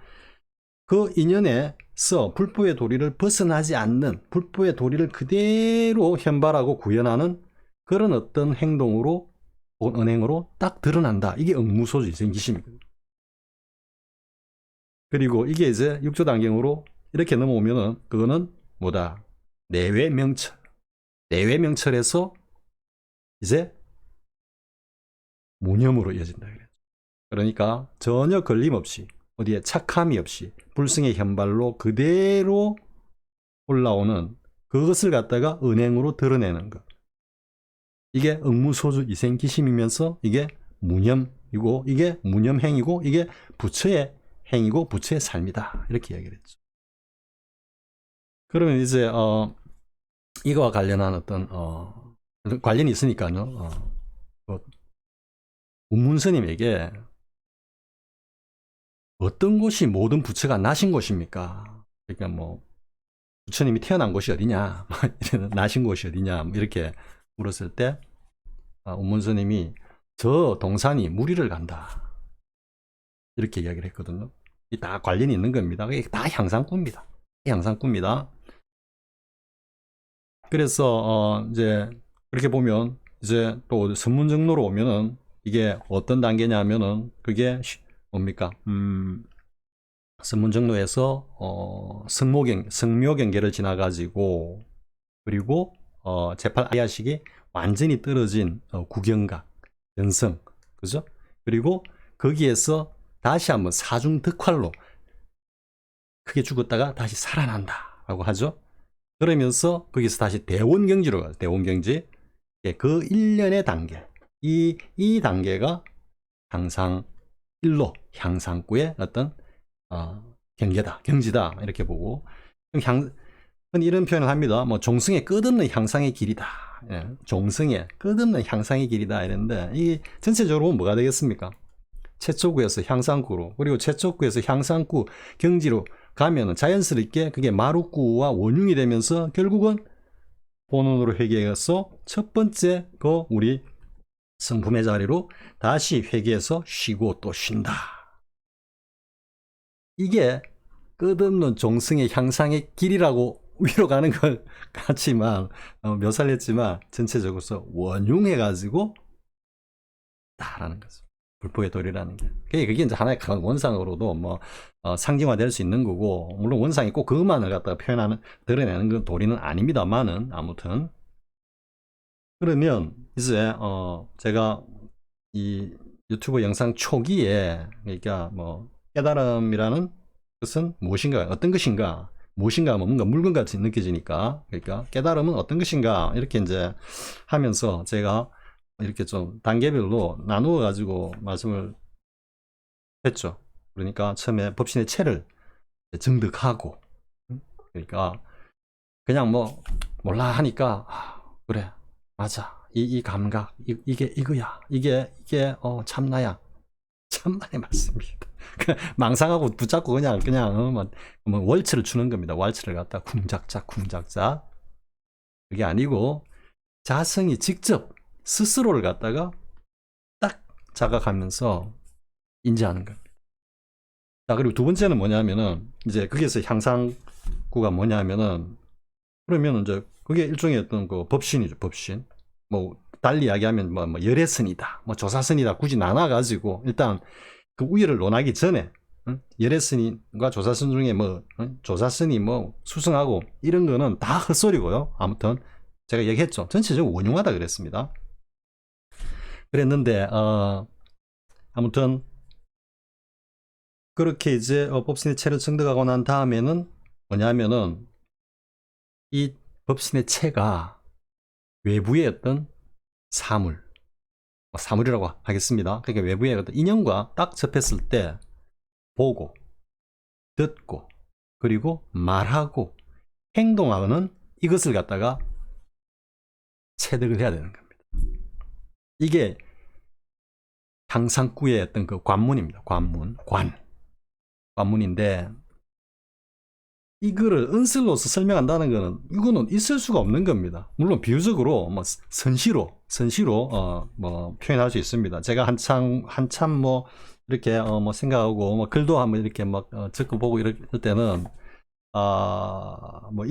그 인연에서 불법의 도리를 벗어나지 않는, 불법의 도리를 그대로 현발하고 구현하는 그런 어떤 행동으로 언행으로 딱 드러난다. 이게 응무소주 이생기심이거든요. 그리고 이게 이제 육조단경으로 이렇게 넘어오면은 그거는 뭐다? 내외명철. 내외명철에서 이제 무념으로 이어진다. 그러니까 전혀 걸림없이 어디에 착함이 없이 불승의 현발로 그대로 올라오는 그것을 갖다가 은행으로 드러내는 것. 이게 응무소주 이생기심이면서 이게 무념이고 이게 무념행이고 이게 부처의 행이고 부처의 삶이다. 이렇게 얘기를 했죠. 그러면 이제 이거와 관련한 어떤 관련이 있으니까요. 운문스님에게 어떤 곳이 모든 부처가 나신 곳입니까? 그러니까 뭐 부처님이 태어난 곳이 어디냐, 나신 곳이 어디냐 이렇게 물었을 때 운문스님이 저 동산이 무리를 간다 이렇게 이야기를 했거든요. 이 다 관련이 있는 겁니다. 이게 다 향상구입니다. 향상구입니다. 그래서 이제 그렇게 보면 이제 또 선문정로로 오면은 이게 어떤 단계냐면은 그게 뭡니까? 선문정로에서 성묘경계를 지나가지고 그리고 제8아야식이 완전히 떨어진 구경각, 연성, 그죠? 그리고 거기에서 다시 한번 사중득활로 크게 죽었다가 다시 살아난다라고 하죠. 그러면서 거기서 다시 대원경지로 가요. 대원경지. 그 1년의 단계. 이 단계가 항상 일로 향상구의 어떤 경계다, 경지다 이렇게 보고 이런 표현을 합니다. 뭐 종승의 끝없는 향상의 길이다. 예, 종승의 끝없는 향상의 길이다 이랬는데 이 전체적으로 뭐가 되겠습니까? 최초구에서 향상구로 그리고 최초구에서 향상구 경지로 가면은 자연스럽게 그게 마루구와 원흉이 되면서 결국은 본원으로 회귀해서 첫 번째 그 우리 성품의 자리로 다시 회귀해서 쉬고 또 쉰다. 이게 끝없는 종승의 향상의 길이라고 위로 가는 것 같지만 묘사를 했지만 전체적으로서 원흉해가지고 다라는 거죠. 불법의 도리라는 게. 그게 이제 하나의 원상으로도 뭐 상징화될 수 있는 거고 물론 원상이 꼭 그것만을 갖다가 드러내는 그 도리는 아닙니다만은 아무튼 그러면 이제 제가 이 유튜브 영상 초기에 그러니까 뭐 깨달음이라는 것은 무엇인가, 어떤 것인가, 무엇인가 하면 뭔가 물건같이 느껴지니까 그러니까 깨달음은 어떤 것인가 이렇게 이제 하면서 제가 이렇게 좀 단계별로 나누어 가지고 말씀을 했죠. 그러니까 처음에 법신의 체를 정득하고 그러니까 그냥 뭐 몰라 하니까 그래 맞아 이 감각 이게 이거야 이게 참나야 참만의 말씀입니다. 망상하고 붙잡고 그냥 뭐 월치를 주는 겁니다. 월치를 갖다 쿵작작 그게 아니고 자성이 직접 스스로를 갖다가 딱 자각하면서 인지하는 겁니다. 자, 그리고 두 번째는 뭐냐면은 이제 거기에서 향상구가 뭐냐면은 그러면 이제 그게 일종의 어떤 그 법신이죠. 법신. 뭐 달리 이야기하면 뭐 열애선이다, 뭐 조사선이다 굳이 나눠가지고 일단 그 우열을 논하기 전에 열애선과 조사선 중에 뭐 조사선이 뭐 수승하고 이런 거는 다 헛소리고요. 아무튼 제가 얘기했죠. 전체적으로 원흉하다 그랬습니다. 그랬는데 아무튼 그렇게 이제 법신의 체를 증득하고 난 다음에는 뭐냐면은 이 법신의 체가 외부의 어떤 사물, 사물이라고 하겠습니다. 그러니까 외부의 어떤 인연과 딱 접했을 때 보고, 듣고, 그리고 말하고, 행동하는 이것을 갖다가 체득을 해야 되는 겁니다. 이게 향상구의 어떤 그 관문입니다. 관문인데, 이거를 은슬로서 설명한다는 거는 이거는 있을 수가 없는 겁니다. 물론 비유적으로 뭐 선시로 뭐 표현할 수 있습니다. 제가 한참 뭐 이렇게 뭐 생각하고 뭐 글도 한번 이렇게 막 적어보고 이럴 때는 뭐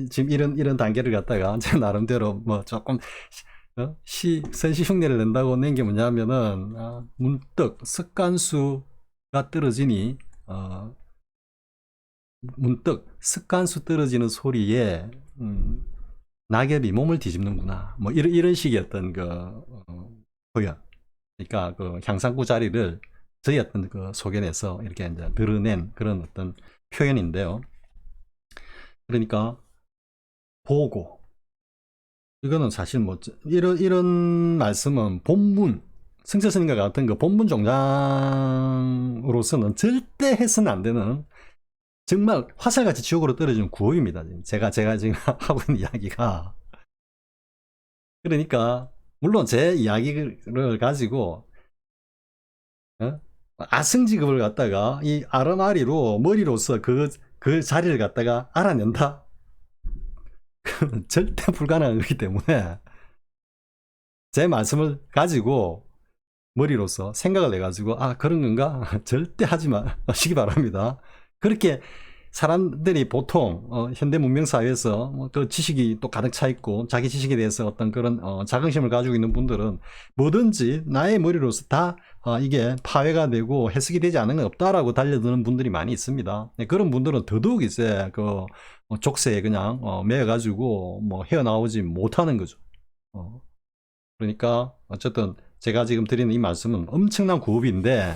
지금 이런 단계를 갖다가 제 나름대로 뭐 조금 선시 흉내를 낸다고 낸 게 뭐냐면은 문득 습관수가 떨어지니 문득 습관수 떨어지는 소리에 낙엽이 몸을 뒤집는구나. 뭐 이런 식의 어떤 그 표현. 그러니까 그 향상구 자리를 저희 어떤 그 소견에서 이렇게 이제 드러낸 그런 어떤 표현인데요. 그러니까 보고 이거는 사실 뭐 이런 말씀은 본문 승철 스님과 같은 그 본문 종장으로서는 절대 해서는 안 되는 정말 화살같이 지옥으로 떨어지는 구호입니다. 제가 지금 하고 있는 이야기가. 그러니까 물론 제 이야기를 가지고 아승지급을 갖다가 이 아르마리로 머리로서 그 자리를 갖다가 알아낸다? 그건 절대 불가능한 거기 때문에 제 말씀을 가지고 머리로서 생각을 해가지고 그런 건가? 절대 하지 마시기 바랍니다. 그렇게 사람들이 보통 현대 문명 사회에서 그 지식이 또 가득 차 있고 자기 지식에 대해서 어떤 그런 자긍심을 가지고 있는 분들은 뭐든지 나의 머리로서 다 이게 파괴가 되고 해석이 되지 않은 건 없다라고 달려드는 분들이 많이 있습니다. 그런 분들은 더더욱 이제 그 족쇄에 그냥 매여가지고 뭐 헤어나오지 못하는 거죠. 그러니까 어쨌든 제가 지금 드리는 이 말씀은 엄청난 구업인데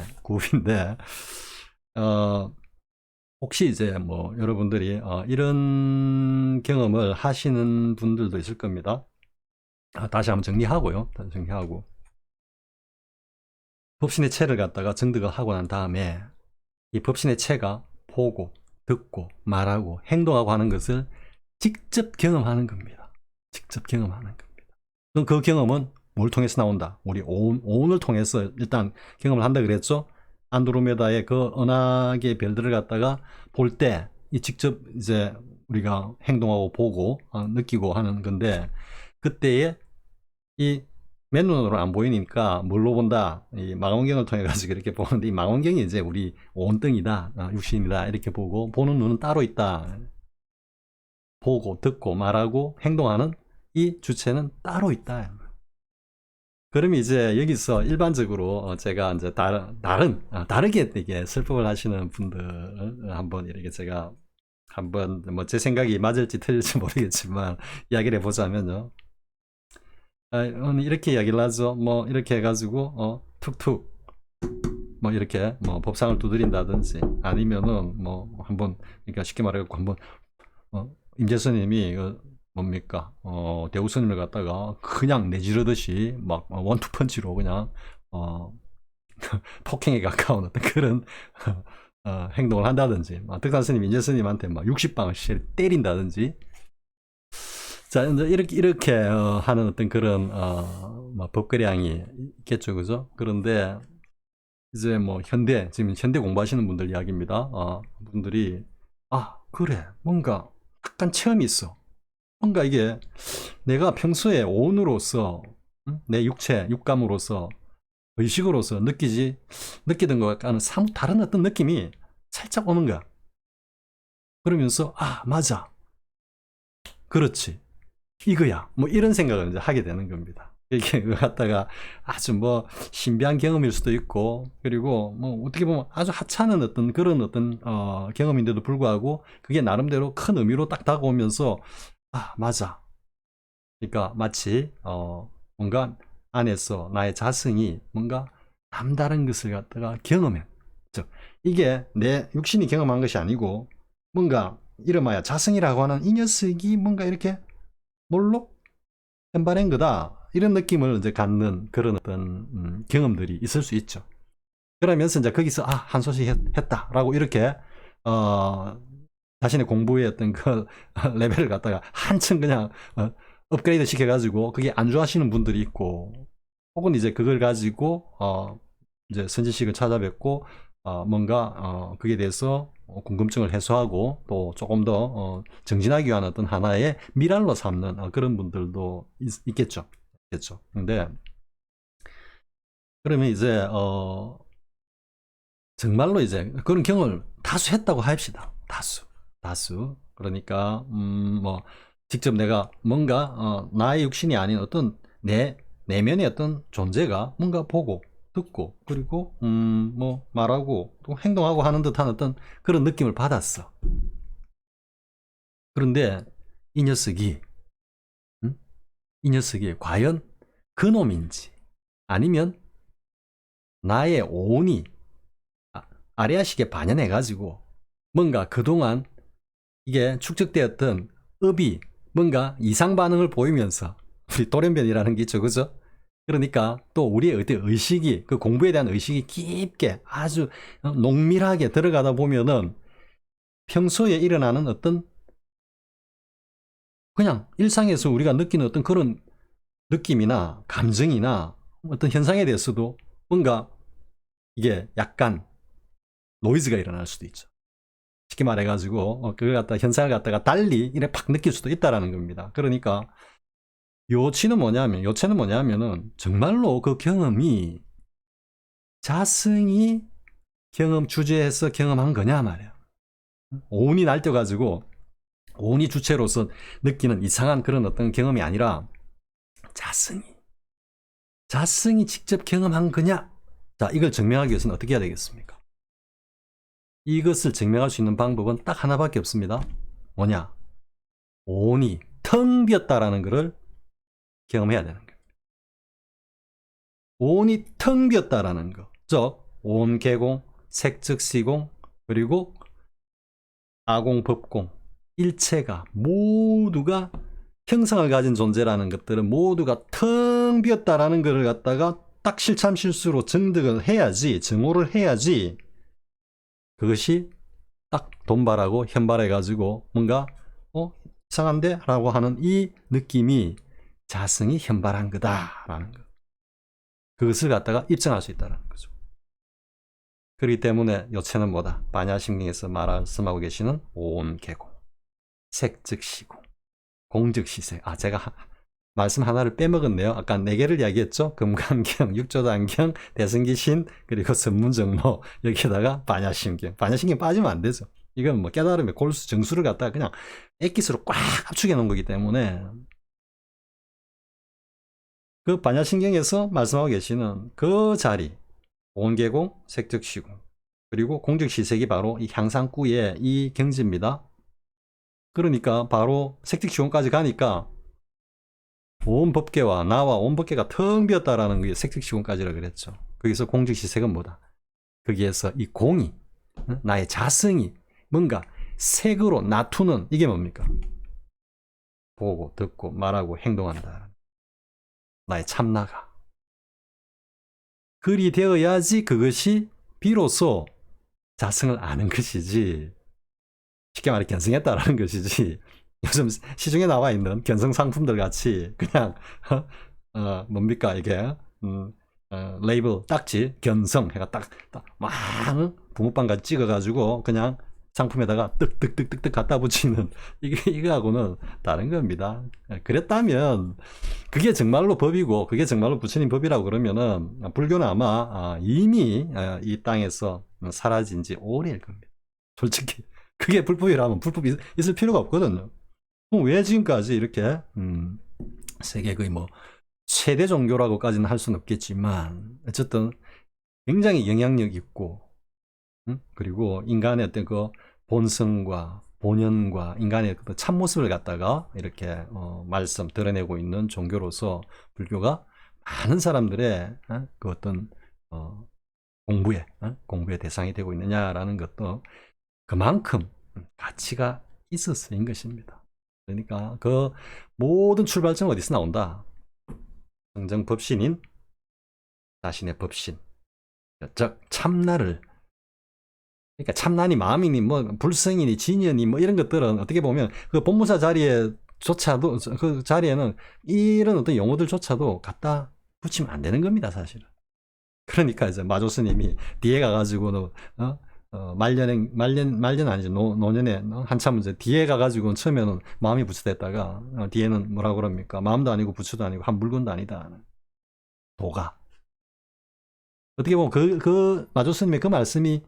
혹시 이제 뭐 여러분들이 이런 경험을 하시는 분들도 있을 겁니다. 다시 한번 정리하고요. 법신의 체를 갖다가 증득을 하고 난 다음에 이 법신의 체가 보고, 듣고, 말하고, 행동하고 하는 것을 직접 경험하는 겁니다. 직접 경험하는 겁니다. 그럼 그 경험은 뭘 통해서 나온다? 우리 오온을 통해서 일단 경험을 한다 그랬죠? 안드로메다의 그 은하계 별들을 갖다가 볼 때 이 직접 이제 우리가 행동하고 보고 느끼고 하는 건데 그때에 이 맨눈으로 안 보이니까 뭘로 본다? 이 망원경을 통해 가지고 이렇게 보는데 이 망원경이 이제 우리 온등이다, 육신이다 이렇게 보고 보는 눈은 따로 있다. 보고 듣고 말하고 행동하는 이 주체는 따로 있다. 그러면 이제 여기서 일반적으로 제가 이제 다르게 이게 설법을 하시는 분들 한번 이렇게 제가 한번 뭐 제 생각이 맞을지 틀릴지 모르겠지만 이야기를 해보자면요. 이렇게 이야기를 하죠. 뭐 이렇게 해가지고 툭툭 뭐 이렇게 뭐 법상을 두드린다든지 아니면은 뭐 한번 그러니까 쉽게 말해서 한번 임재스님이 뭡니까 대우스님을 갖다가 그냥 내지르듯이 막 원투펀치로 그냥 폭행에 가까운 어떤 그런 행동을 한다든지 득산스님 임재스님한테 막 60방을 때린다든지 자 이제 이렇게 하는 어떤 그런 법거량이 있겠죠, 그죠? 그런데 이제 뭐 지금 현대 공부하시는 분들 이야기입니다. 분들이 그래 뭔가 약간 체험이 있어. 뭔가 이게 내가 평소에 오온으로서 내 육감으로서 의식으로서 느끼던 것과는 사뭇 다른 어떤 느낌이 살짝 오는 거야. 그러면서 맞아, 그렇지, 이거야, 뭐 이런 생각을 이제 하게 되는 겁니다. 이게 갖다가 아주 뭐 신비한 경험일 수도 있고 그리고 뭐 어떻게 보면 아주 하찮은 어떤 그런 어떤 경험인데도 불구하고 그게 나름대로 큰 의미로 딱 다가오면서 맞아. 그러니까 마치 뭔가 안에서 나의 자성이 뭔가 남다른 것을 갖다가 경험해. 즉 이게 내 육신이 경험한 것이 아니고 뭔가 이름하여 자성이라고 하는 이 녀석이 뭔가 이렇게 뭘로 현발한 거다, 이런 느낌을 이제 갖는 그런 어떤 경험들이 있을 수 있죠. 그러면서 이제 거기서 한 소식 했다라고 이렇게 자신의 공부의 어떤 그 레벨을 갖다가 한층 그냥 업그레이드 시켜가지고 그게 안 좋아하시는 분들이 있고, 혹은 이제 그걸 가지고 이제 선지식을 찾아뵙고 뭔가 그게 대해서 궁금증을 해소하고 또 조금 더 정진하기 위한 어떤 하나의 미랄로 삼는 그런 분들도 있겠죠. 근데 그러면 이제 정말로 이제 그런 경험을 다수 했다고 합시다. 다수. 그러니까 뭐 직접 내가 뭔가 나의 육신이 아닌 어떤 내 내면의 어떤 존재가 뭔가 보고 듣고 그리고 뭐 말하고 또 행동하고 하는 듯한 어떤 그런 느낌을 받았어. 그런데 이 녀석이 이 녀석이 과연 그놈인지 아니면 나의 오온이 아레아식에 반연해가지고 뭔가 그동안 이게 축적되었던 업이 뭔가 이상 반응을 보이면서, 우리 돌연변이라는 게 있죠, 그죠? 그러니까 또 우리의 어떤 의식이, 그 공부에 대한 의식이 깊게 아주 농밀하게 들어가다 보면은 평소에 일어나는 어떤 그냥 일상에서 우리가 느끼는 어떤 그런 느낌이나 감정이나 어떤 현상에 대해서도 뭔가 이게 약간 노이즈가 일어날 수도 있죠. 쉽게 말해가지고 그걸 갖다 현상을 갖다가 달리 이래 팍 느낄 수도 있다라는 겁니다. 그러니까 요체는 뭐냐면은 정말로 그 경험이 자성이 경험 주제에서 경험한 거냐 말이야. 오운이 날뛰어가지고 오운이 주체로서 느끼는 이상한 그런 어떤 경험이 아니라 자성이 직접 경험한 거냐. 자, 이걸 증명하기 위해서는 어떻게 해야 되겠습니까? 이것을 증명할 수 있는 방법은 딱 하나밖에 없습니다. 뭐냐? 오온이 텅 비었다라는 것을 경험해야 되는 거예요. 오온이 텅 비었다라는 거. 즉, 오온 개공, 색즉 시공, 그리고 아공 법공, 일체가 모두가 형상을 가진 존재라는 것들은 모두가 텅 비었다라는 것을 갖다가 딱 실참실수로 증득을 해야지, 증오를 해야지, 그것이 딱 돈발하고 현발해가지고 뭔가 이상한데? 라고 하는 이 느낌이 자성이 현발한 거다라는 것. 그것을 갖다가 입증할 수 있다는 거죠. 그렇기 때문에 요체는 뭐다? 반야심경에서 말씀하고 계시는 오온개공, 색즉시공, 공즉시색. 제가 말씀 하나를 빼먹었네요. 아까 4개를 이야기했죠. 금강경, 육조단경, 대승기신, 그리고 선문정로, 여기에다가 반야심경. 반야심경 빠지면 안 되죠. 이건 뭐 깨달음의 골수, 정수를 갖다가 그냥 액기스로 꽉 압축해 놓은 거기 때문에, 그 반야심경에서 말씀하고 계시는 그 자리, 온개공, 색즉시공, 그리고 공즉시색이 바로 이 향상구의 이 경지입니다. 그러니까 바로 색즉시공까지 가니까 온 법계와 나와 온 법계가 텅 비었다라는 게 색즉시공까지라 그랬죠. 거기서 공즉시색은 뭐다? 거기에서 이 공이, 나의 자성이 뭔가 색으로 나투는, 이게 뭡니까? 보고 듣고 말하고 행동한다. 나의 참나가. 그리 되어야지 그것이 비로소 자성을 아는 것이지, 쉽게 말해 견성했다라는 것이지, 요즘 시중에 나와 있는 견성 상품들 같이 그냥 뭡니까 이게 레이블 딱지 견성 해가 딱막 붕어빵까지 찍어가지고 그냥 상품에다가 뜩뜩뜩뜩뜩 갖다 붙이는 이거하고는 다른 겁니다. 그랬다면 그게 정말로 법이고 그게 정말로 부처님 법이라고 그러면은 불교는 아마 이미 이 땅에서 사라진 지 오래일 겁니다. 솔직히 그게 불법이라면 불법이 있을 필요가 없거든요. 왜 지금까지 이렇게 세계 거의 뭐 최대 종교라고까지는 할 수는 없겠지만 어쨌든 굉장히 영향력 있고 그리고 인간의 어떤 그 본성과 본연과 인간의 그 참모습을 갖다가 이렇게 말씀 드러내고 있는 종교로서 불교가 많은 사람들의 그 어떤 공부의 대상이 되고 있느냐라는 것도 그만큼 가치가 있어서인 것입니다. 그러니까 그 모든 출발점은 어디서 나온다? 성정 법신인 자신의 법신, 즉 참나를, 그러니까 참나니 마음이니 뭐 불성이니 진연이 뭐 이런 것들은 어떻게 보면 그 본무사 자리에조차도, 그 자리에는 이런 어떤 용어들조차도 갖다 붙이면 안 되는 겁니다, 사실은. 그러니까 이제 마조스님이 뒤에 가가지고는 말년 아니죠, 노년에 한참 이제 뒤에 가가지고 처음에는 마음이 부처됐다가 뒤에는 뭐라 그럽니까? 마음도 아니고 부처도 아니고 한 물건도 아니다. 도가. 어떻게 보면 그 마조스님의 그 말씀이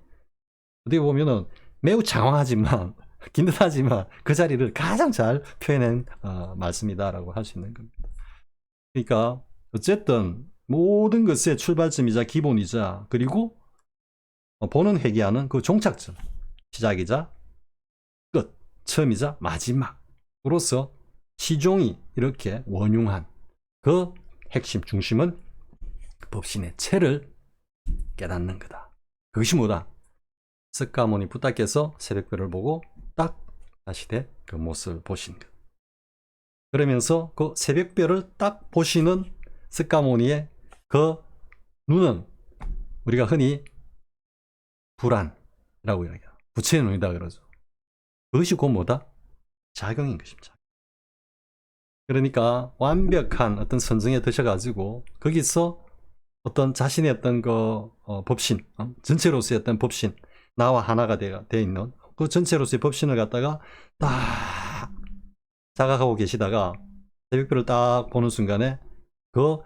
어떻게 보면은 매우 장황하지만 긴 듯하지만 그 자리를 가장 잘 표현한 말씀이다라고 할 수 있는 겁니다. 그러니까 어쨌든 모든 것의 출발점이자 기본이자 그리고 보는 회귀하는 그 종착점, 시작이자 끝, 처음이자 마지막으로서 시종이 이렇게 원흉한 그 핵심 중심은 법신의 체를 깨닫는 거다. 그것이 뭐다? 석가모니 부탁께서 새벽별을 보고 딱 자신의 그 모습을 보신 것. 그러면서 그 새벽별을 딱 보시는 석가모니의 그 눈은 우리가 흔히 불안이라고 이야기해요. 부처의 눈이다 그러죠. 그것이 곧 뭐다? 자경인 것입니다. 그러니까 완벽한 어떤 선정에 드셔가지고 거기서 어떤 자신의 어떤 그 법신, 전체로서의 어떤 법신, 나와 하나가 되어 있는 그 전체로서의 법신을 갖다가 딱 자각하고 계시다가 새벽별을 딱 보는 순간에 그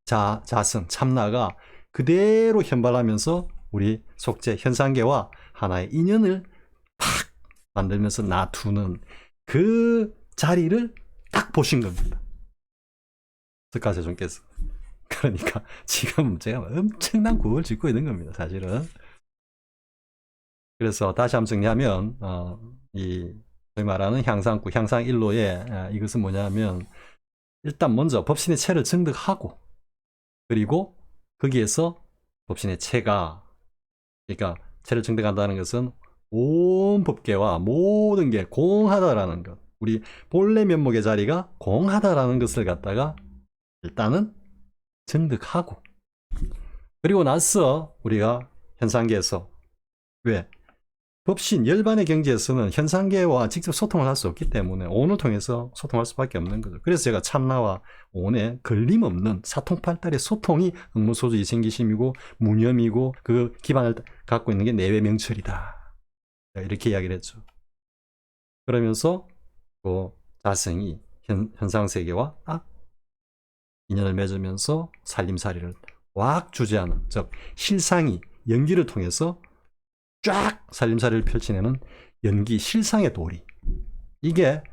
자성, 참나가 그대로 현발하면서 우리 속죄, 현상계와 하나의 인연을 팍 만들면서 놔두는 그 자리를 딱 보신 겁니다. 석가세존께서. 그러니까 지금 제가 엄청난 구호를 짓고 있는 겁니다, 사실은. 그래서 다시 한번 정리하면 이 저희 말하는 향상구, 향상일로에 이것은 뭐냐면 일단 먼저 법신의 체를 증득하고 그리고 거기에서 법신의 체가, 그러니까 체를 증득한다는 것은 온 법계와 모든 게 공하다라는 것, 우리 본래 면목의 자리가 공하다라는 것을 갖다가 일단은 증득하고 그리고 나서 우리가 현상계에서 왜? 법신 열반의 경지에서는 현상계와 직접 소통을 할 수 없기 때문에 온을 통해서 소통할 수밖에 없는 거죠. 그래서 제가 참나와 온의 걸림없는 사통팔달의 소통이 응무소주 이생기심이고 무념이고 그 기반을 갖고 있는 게 내외 명철이다. 이렇게 이야기를 했죠. 그러면서 그 자성이 현상세계와 딱 인연을 맺으면서 살림살이를 확 주재하는, 즉 실상이 연기를 통해서 쫙 살림살이를 펼치내는 연기 실상의 도리. 이게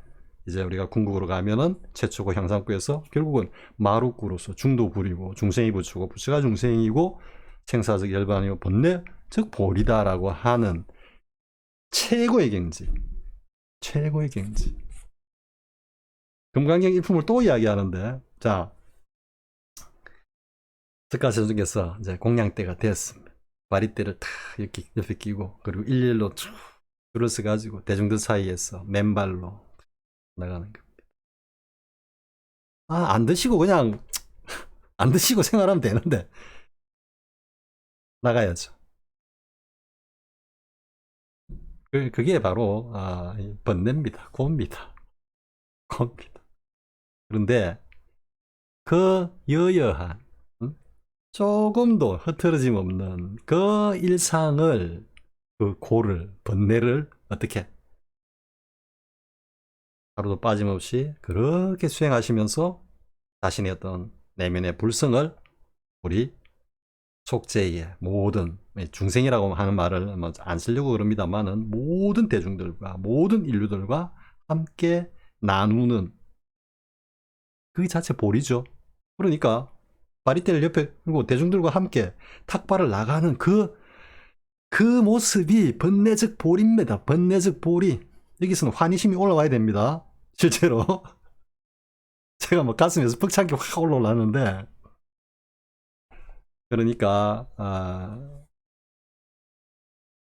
이제 우리가 궁극으로 가면은 최초고 향상구에서 결국은 마루구로서 중도불이고 중생이 부처고 부처가 중생이고 생사적 열반이고 본래 즉 보리다라고 하는 최고의 경지. 최고의 경지. 금강경 일품을 또 이야기하는데, 자, 석가세존께서 이제 공양대가 됐습니다. 바리대를 탁 이렇게 옆에 끼고 그리고 일렬로 쭉 줄을 서가지고 대중들 사이에서 맨발로 나가는 겁니다. 안 드시고 그냥 안 드시고 생활하면 되는데 나가야죠. 그게 바로 번뇌입니다. 고입니다. 고입니다. 그런데 그 여여한 조금도 흐트러짐 없는 그 일상을, 그 고를, 번뇌를 어떻게 하루도 빠짐없이 그렇게 수행하시면서 자신의 어떤 내면의 불성을 우리 속죄의 모든 중생이라고 하는 말을 뭐 안 쓰려고 그럽니다만은 모든 대중들과 모든 인류들과 함께 나누는 그 자체 보리죠. 그러니까 바리떼를 옆에 그리고 대중들과 함께 탁발을 나가는 그 모습이 번뇌적 보리입니다. 번뇌적 보리. 여기서는 환희심이 올라와야 됩니다. 실제로 제가 뭐 가슴에서 벅찬 게 확 올라오는데, 그러니까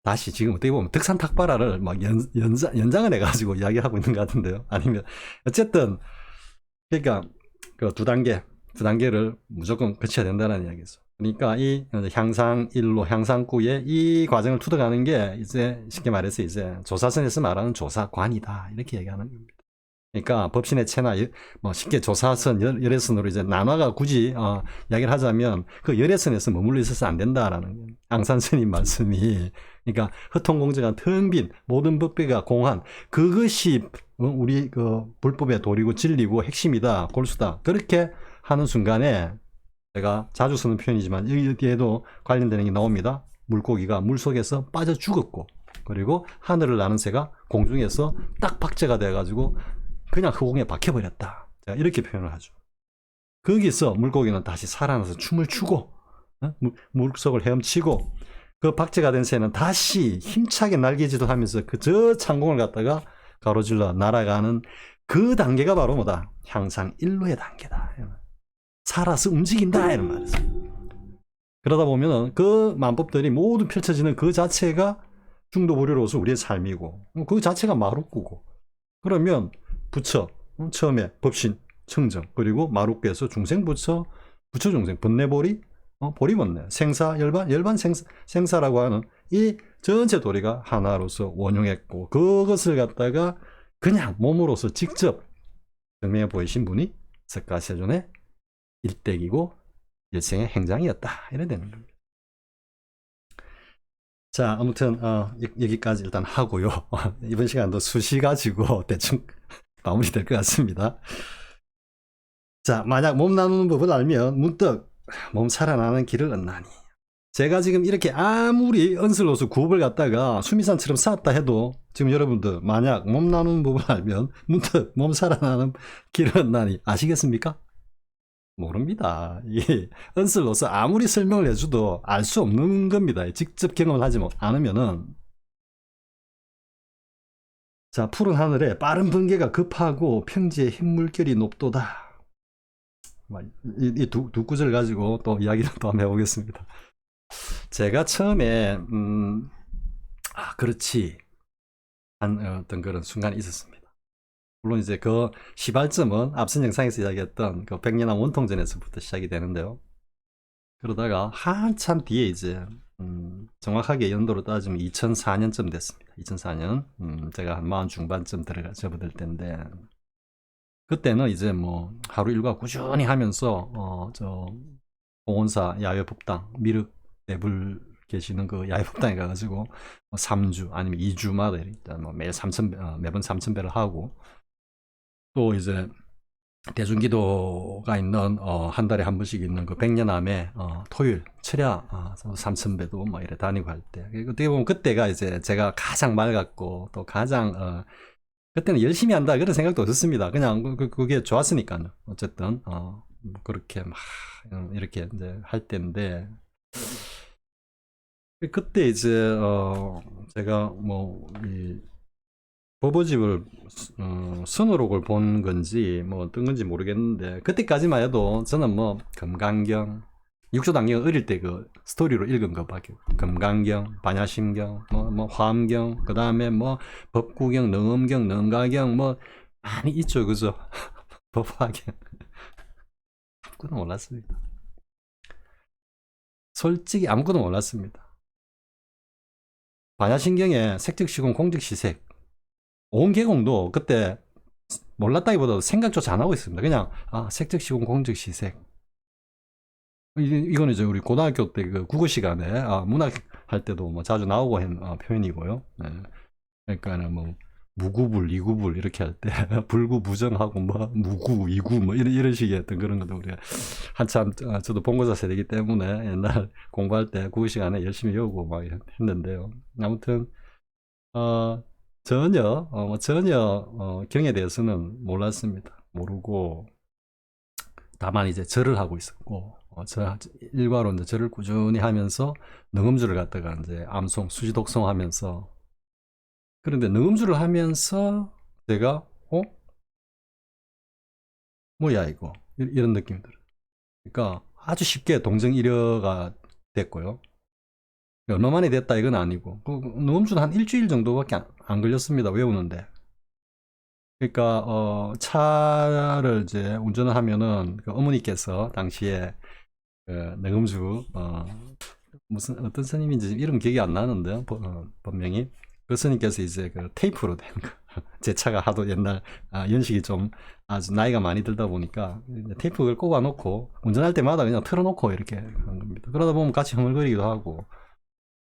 다시 지금 어떻게 보면 득산탁발화를 막 연장을 해가지고 이야기하고 있는 것 같은데요. 아니면 어쨌든 그러니까 그 두 단계를 무조건 거쳐야 된다는 이야기죠. 그러니까 이 향상 1로 향상구의 이 과정을 투득하는 게 이제 쉽게 말해서 이제 조사선에서 말하는 조사관이다 이렇게 얘기하는 겁니다. 그러니까 법신의 체나 뭐 쉽게 조사선, 열애선으로 이제 나눠가 굳이 이야기를 하자면 그 열애선에서 머물러 있어서 안 된다라는 앙산 스님 말씀이, 그러니까 허통공정한 텅 빈 모든 법계가 공한 그것이 우리 그 불법의 도리고 진리고 핵심이다, 골수다, 그렇게 하는 순간에 제가 자주 쓰는 표현이지만 여기에도 관련되는 게 나옵니다. 물고기가 물속에서 빠져 죽었고, 그리고 하늘을 나는 새가 공중에서 딱 박제가 돼가지고 그냥 허공에 박혀버렸다. 제가 이렇게 표현을 하죠. 거기서 물고기는 다시 살아나서 춤을 추고 물속을 헤엄치고, 그 박제가 된 새는 다시 힘차게 날개짓을 하면서 그 저 창공을 갖다가 가로질러 날아가는 그 단계가 바로 뭐다? 향상 1로의 단계다. 살아서 움직인다 이런 말이죠. 그러다 보면은 그 만법들이 모두 펼쳐지는 그 자체가 중도불효로서 우리의 삶이고, 그 자체가 마루꾸고, 그러면 부처, 처음에 법신, 청정, 그리고 마루께서 중생부처, 부처중생, 번뇌보리, 보리번뇌, 생사, 열반 생사라고 하는 이 전체 도리가 하나로서 원용했고, 그것을 갖다가 그냥 몸으로서 직접 증명해 보이신 분이 석가세존의 일대기고 일생의 행장이었다, 이래 되는 겁니다. 자, 아무튼 여기까지 일단 하고요. 이번 시간도 수시 가지고 대충 마무리될 것 같습니다. 자, 만약 몸 나누는 법을 알면 문득 몸 살아나는 길을 얻나니. 제가 지금 이렇게 아무리 언슬로서 구업을 갖다가 수미산처럼 쌓았다 해도 지금 여러분들 만약 몸 나누는 법을 알면 문득 몸 살아나는 길을 얻나니 아시겠습니까? 모릅니다. 이 언슬로서 아무리 설명을 해줘도 알 수 없는 겁니다. 직접 경험을 하지 않으면은. 자, 푸른 하늘에 빠른 번개가 급하고 평지에 흰 물결이 높도다. 이 두 구절 가지고 또 이야기를 또 한번 해보겠습니다. 제가 처음에 그렇지 한 어떤 그런 순간이 있었습니다. 물론 이제 그 시발점은 앞선 영상에서 이야기했던 그 백년왕 원통전에서부터 시작이 되는데요. 그러다가 한참 뒤에 이제 정확하게 연도로 따지면 2004년쯤 됐습니다. 2004년 제가 한 40 중반쯤 접어들 때인데, 그때는 이제 뭐 하루 일과 꾸준히 하면서 저 공원사 야외법당 미륵 내불 계시는 그 야외법당에 가가지고 뭐 3주 아니면 2주마다 일단 뭐 매일 매번 3,000배를 하고, 또 이제 대중기도가 있는 한 달에 한 번씩 있는 그 백년암에 토요일 철야 3,000배도 뭐 이래 다니고 할 때, 어떻게 보면 그때가 이제 제가 가장 맑았고 또 가장 그때는 열심히 한다 그런 생각도 없었습니다. 그냥 그게 좋았으니까요. 어쨌든 그렇게 막 이렇게 이제 할 때인데, 그때 이제 제가 뭐 이 버버집을 선호록을 본 건지 뭐 어떤 건지 모르겠는데, 그때까지만 해도 저는 뭐 금강경, 육조단경 어릴 때 그 스토리로 읽은 것밖에, 금강경, 반야심경, 뭐 화엄경, 그 다음에 뭐 법구경, 능엄경, 능가경 뭐 많이 있죠, 그죠? 법화경 아무것도 몰랐습니다. 솔직히 아무것도 몰랐습니다. 반야심경에 색적시공, 공적시색, 온계공도 그때 몰랐다기보다 생각조차 안 하고 있습니다. 그냥 색적시공, 공적시색, 이거는 이제 우리 고등학교 때 그 국어 시간에 문학 할 때도 뭐 자주 나오고 한 표현이고요. 네. 그러니까는 뭐 무구불, 이구불 이렇게 할 때 불구부정하고 뭐 무구, 이구 뭐 이런 식의 어떤 그런 것도 우리가 한참 저도 본고사 세대이기 때문에 옛날 공부할 때 국어 시간에 열심히 외우고 막 했는데요. 아무튼 전혀 경에 대해서는 몰랐습니다. 모르고 다만 이제 절을 하고 있었고, 일과로 이제 절을 꾸준히 하면서 능음주를 갖다가 이제 암송, 수지독송 하면서, 그런데 능음주를 하면서 제가 뭐야 이거 이런 느낌이 들어요. 그러니까 아주 쉽게 동정이려가 됐고요. 얼마 만에 됐다 이건 아니고 능음주는 한 일주일 정도밖에 안 걸렸습니다. 외우는데. 그러니까 차를 이제 운전을 하면은 그 어머니께서 당시에 그 능음주 무슨 어떤 스님인지 지금 이름 기억이 안 나는데요. 본명이 그 스님께서 이제 그 테이프로 된 거. 제 차가 하도 옛날 연식이 좀 아주 나이가 많이 들다 보니까 이제 테이프를 꼽아놓고 운전할 때마다 그냥 틀어놓고 이렇게 하는 겁니다. 그러다 보면 같이 흥얼거리기도 하고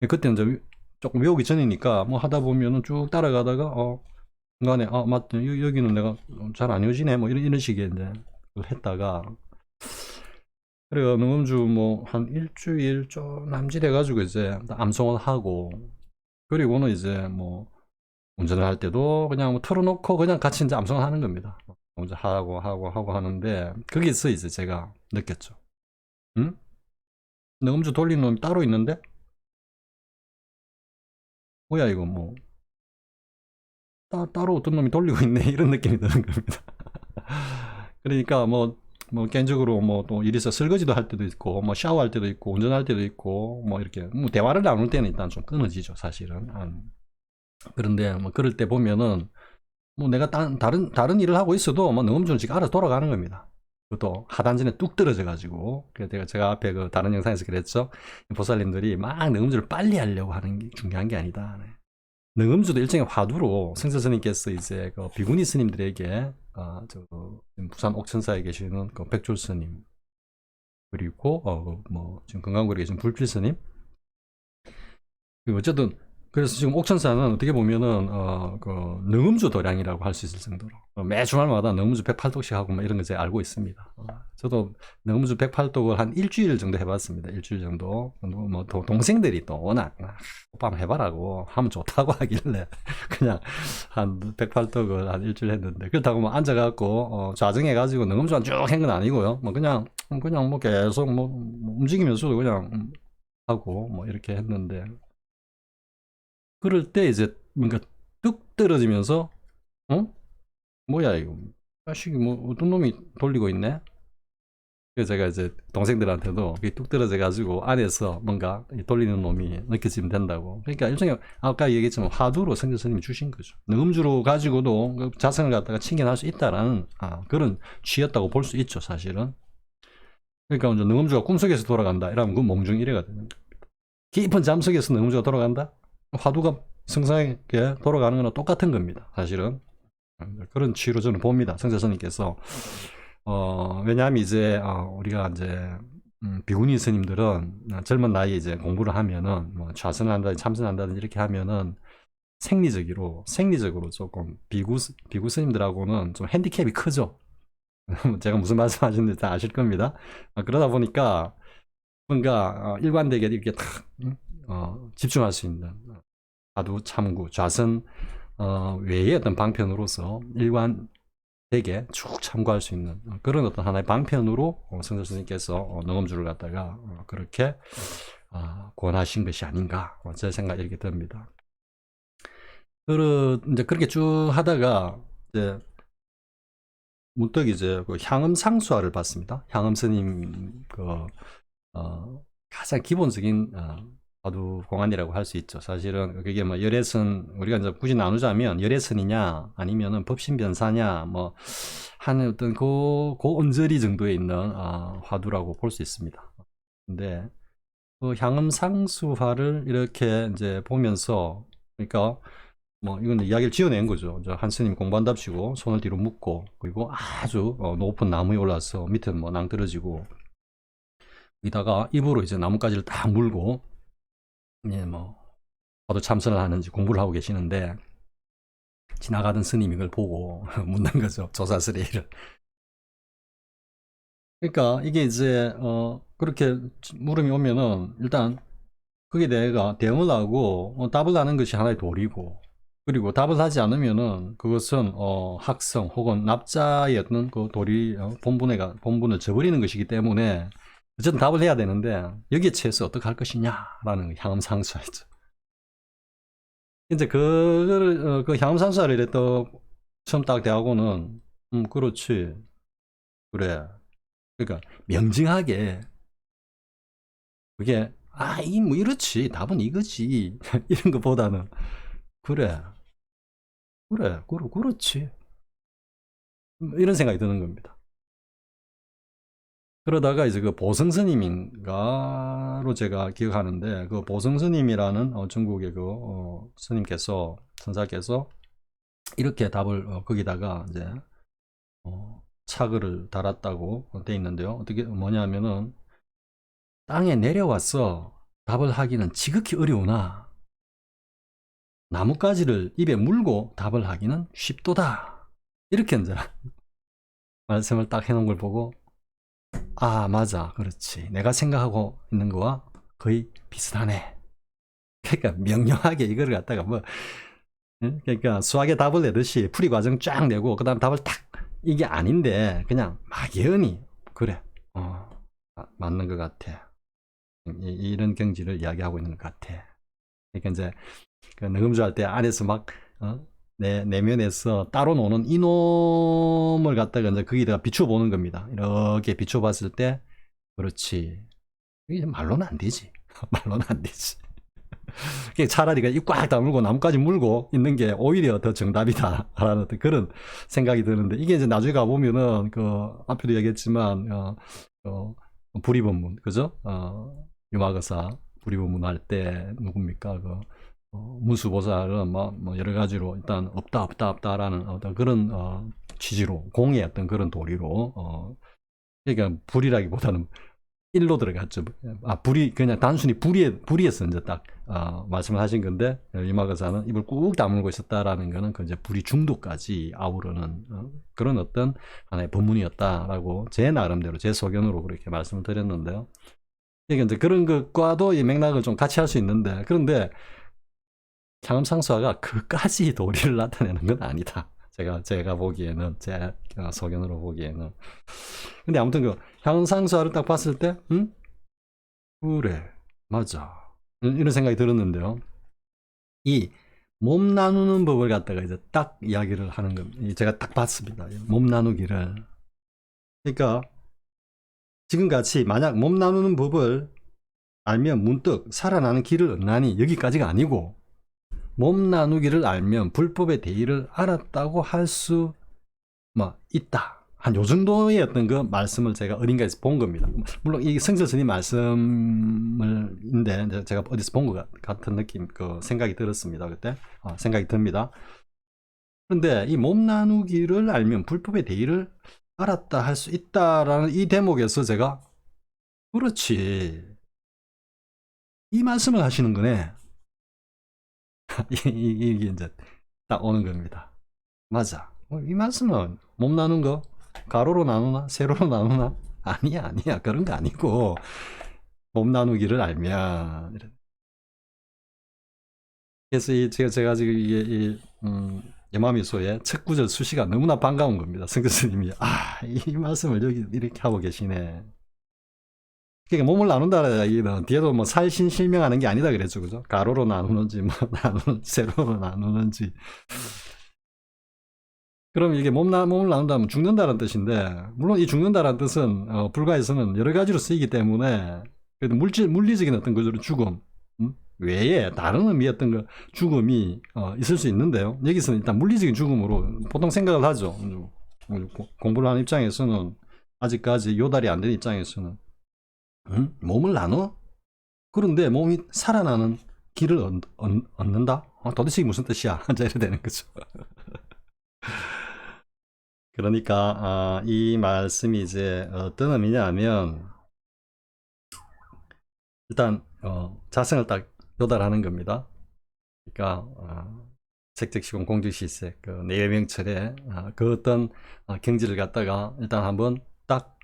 그때는 좀 조금 외우기 전이니까 뭐 하다 보면은 쭉 따라가다가 중간에 맞다 여기는 내가 잘 안 외워지네 뭐 이런 식의 이제 그걸 했다가 그래요. 능음주 뭐 한 일주일 좀 남짓해가지고 이제 암송을 하고 그리고는 이제 뭐 운전을 할 때도 그냥 뭐 틀어놓고 그냥 같이 이제 암송을 하는 겁니다. 먼저 하고 하는데 거기서 이제 제가 느꼈죠. 응? 능음주 돌리는 놈이 따로 있는데 뭐야 이거 뭐 따로 어떤 놈이 돌리고 있네 이런 느낌이 드는 겁니다. 그러니까 뭐 개인적으로 뭐 또 일이 있어 설거지도 할 때도 있고 뭐 샤워할 때도 있고 운전할 때도 있고 뭐 이렇게 뭐 대화를 나눌 때는 일단 좀 끊어지죠 사실은. 그런데 뭐 그럴 때 보면은 뭐 내가 다른 일을 하고 있어도 뭐 능음주는 지금 알아서 돌아가는 겁니다. 그것도 하단전에 뚝 떨어져 가지고 그래서 제가 앞에 그 다른 영상에서 그랬죠. 보살님들이 막 능음주를 빨리 하려고 하는 게 중요한 게 아니다. 네. 능음주도 일종의 화두로 성서 스님께서 이제 그 비구니 스님들에게 저 부산 옥천사에 계시는 그 백졸 스님 그리고 뭐 지금 건강구리에 계신 불필 스님 어쨌든 그래서 지금 옥천사는 어떻게 보면은 그 능음주 도량이라고 할 수 있을 정도로 매 주말마다 능음주 108독씩 하고 뭐 이런 거 제가 알고 있습니다. 저도 능음주 108독을 한 일주일 정도 해봤습니다. 일주일 정도. 뭐 동생들이 또 워낙 오빠 한번 해봐라고 하면 좋다고 하길래 그냥 한 108독을 한 일주일 했는데 그렇다고 뭐 앉아갖고 좌정해가지고 능음주 쭉한 건 아니고요. 뭐 그냥 뭐 계속 뭐 움직이면서도 그냥 하고 뭐 이렇게 했는데. 그럴 때 이제 뭔가 뚝 떨어지면서 뭐야 이거 자식이 뭐 어떤 놈이 돌리고 있네. 그래서 제가 이제 동생들한테도 뚝 떨어져 가지고 안에서 뭔가 돌리는 놈이 느껴지면 된다고. 그러니까 일종의 아까 얘기했지만 화두로 성경 스님이 주신 거죠. 능음주로 가지고도 자성을 갖다가 챙겨낼 수 있다라는 그런 취였다고 볼 수 있죠 사실은. 그러니까 먼저 능음주가 꿈속에서 돌아간다 이러면 그 몽중일해가 되는 겁니다. 깊은 잠속에서 능음주가 돌아간다. 화두가 성상에게 돌아가는 거나 똑같은 겁니다. 사실은. 그런 취로 저는 봅니다. 성자스님께서. 왜냐하면 이제, 우리가 이제, 비구니 스님들은 젊은 나이에 이제 공부를 하면은, 뭐, 좌선을 한다든지 참선한다든지 이렇게 하면은, 생리적으로 조금 비구 스님들하고는 좀 핸디캡이 크죠. 제가 무슨 말씀 하시는지 다 아실 겁니다. 그러다 보니까, 뭔가, 일관되게 이렇게 탁, 집중할 수 있는, 화두, 참구, 좌선 외의 어떤 방편으로서 일관되게 쭉 참고할 수 있는 그런 어떤 하나의 방편으로 성자 스님께서 능음주를 갖다가 그렇게 권하신 것이 아닌가 제 생각이 이렇게 듭니다. 이제 그렇게 쭉 하다가 이제 문득 이제 그 향음상수화를 봤습니다. 향음 스님 가장 기본적인 화두 공안이라고 할 수 있죠. 사실은 그게 뭐 열애선 우리가 이제 굳이 나누자면 열애선이냐 아니면은 법신변사냐 뭐 하는 어떤 그 언저리 정도에 있는 화두라고 볼 수 있습니다. 근데 그 향음상수화를 이렇게 이제 보면서 그러니까 뭐 이건 이야기를 지어낸 거죠. 한 스님 공부한답시고 손을 뒤로 묶고 그리고 아주 높은 나무에 올라서 밑에 뭐 낭떠러지고 여기다가 입으로 이제 나뭇가지를 딱 물고 뭐 저도 참선을 하는지 공부를 하고 계시는데 지나가던 스님이 이걸 보고 묻는 거죠. 조사스레이를. 그러니까 이게 이제 그렇게 물음이 오면은 일단 그게 내가 대응을 하고 답을 하는 것이 하나의 도리고 그리고 답을 하지 않으면은 그것은 학성 혹은 납자의 어떤 그 도리 본분을 저버리는 것이기 때문에 어쨌든 답을 해야 되는데 여기에 취해서 어떻게 할 것이냐라는 향음상수하죠. 이제 그거를 그 향음상수를 이랬더 처음 딱 대하고는 그렇지 그래 그러니까 명징하게 그게 이 뭐 이렇지. 답은 이거지. 이런 것보다는 그래. 그렇지. 이런 생각이 드는 겁니다. 그러다가 이제 그 보성스님인가로 제가 기억하는데, 그 보성스님이라는 중국의 그 스님께서, 선사께서 이렇게 답을 거기다가 이제 차글을 달았다고 돼 있는데요. 어떻게 뭐냐면은, 땅에 내려와서 답을 하기는 지극히 어려우나 나뭇가지를 입에 물고 답을 하기는 쉽도다. 이렇게 이제 말씀을 딱 해놓은 걸 보고, 맞아, 그렇지, 내가 생각하고 있는 거와 거의 비슷하네. 그러니까 명료하게 이걸 갖다가 뭐, 그러니까 수학에 답을 내듯이 풀이 과정 쫙 내고 그 다음 답을 딱, 이게 아닌데 그냥 막연히 그래, 맞는 것 같아, 이런 경지를 이야기하고 있는 것 같아. 그러니까 이제 그 능음주 할 때 안에서 막 내면에서 따로 노는 이놈을 갖다가 이제 거기다가 비춰보는 겁니다. 이렇게 비춰봤을 때, 그렇지, 이게 말로는 안 되지. 말로는 안 되지. 차라리 입 꽉 다물고 나뭇가지 물고 있는 게 오히려 더 정답이다 라는 그런 생각이 드는데, 이게 이제 나중에 가보면은 그 앞에도 얘기했지만 불이법문, 그죠? 유마거사 불이법문 할 때 누굽니까? 그 문수보살은 뭐 여러 가지로 일단 없다라는 어떤 그런 취지로, 공의 어떤 그런 도리로 그러니까 불이라기보다는 일로 들어갔죠. 불이 그냥 단순히 불이에서 이제 딱 말씀을 하신 건데, 유마거사는 입을 꾹 다물고 있었다라는 거는 그 이제 불이 중도까지 아우르는 그런 어떤 하나의 법문이었다라고 제 나름대로 제 소견으로 그렇게 말씀을 드렸는데요. 이게 이제 그런 것과도 이 맥락을 좀 같이 할 수 있는데, 그런데 향음상수화가 그까지 도리를 나타내는 건 아니다. 제가 보기에는, 제 소견으로 보기에는. 근데 아무튼 그 향상수화를 딱 봤을 때, 그래, 맞아, 이런 생각이 들었는데요. 이 몸 나누는 법을 갖다가 이제 딱 이야기를 하는 겁니다. 제가 딱 봤습니다. 몸 나누기를. 그러니까 지금 같이 만약 몸 나누는 법을 알면 문득 살아나는 길을 얻나니, 여기까지가 아니고, 몸 나누기를 알면 불법의 대의를 알았다고 할 수 있다. 한 요 정도의 어떤 그 말씀을 제가 어딘가에서 본 겁니다. 물론 이 성철 스님 말씀인데 제가 어디서 본 것 같은 느낌, 그 생각이 들었습니다. 그때 생각이 듭니다. 그런데 이 몸 나누기를 알면 불법의 대의를 알았다 할 수 있다라는 이 대목에서 제가, 그렇지, 이 말씀을 하시는 거네. 이게 이제 딱 오는 겁니다. 맞아. 이 말씀은 몸 나눈 거 가로로 나누나 세로로 나누나? 아니야. 그런 거 아니고, 몸 나누기를 알면. 그래서 제가 지금 이게 여마미소의 첫 구절 수시가 너무나 반가운 겁니다. 성교 스님이 이 말씀을 여기 이렇게 하고 계시네. 그러니까 몸을 나눈다라 얘기는 뒤에도 뭐 살신 실명하는 게 아니다 그랬죠, 그죠? 가로로 나누는지 세로로 나누는지. 그럼 이게 몸을 나눈다면 죽는다는 뜻인데, 물론 이 죽는다는 뜻은 불가에서는 여러 가지로 쓰이기 때문에, 그래도 물리적인 어떤 그대로 죽음 외에 다른 의미의 어떤 그 죽음이 있을 수 있는데요. 여기서는 일단 물리적인 죽음으로 보통 생각을 하죠. 공부를 하는 입장에서는, 아직까지 요달이 안 된 입장에서는, 몸을 나눠? 그런데 몸이 살아나는 길을 얻는다? 도대체 이게 무슨 뜻이야? 이래 되는 거죠. 그러니까 이 말씀이 이제 어떤 의미냐면, 일단 자성을 딱 요달하는 겁니다. 그러니까 색적시공 공적시색 그 내명철에 그 어떤 경지를 갖다가 일단 한번 딱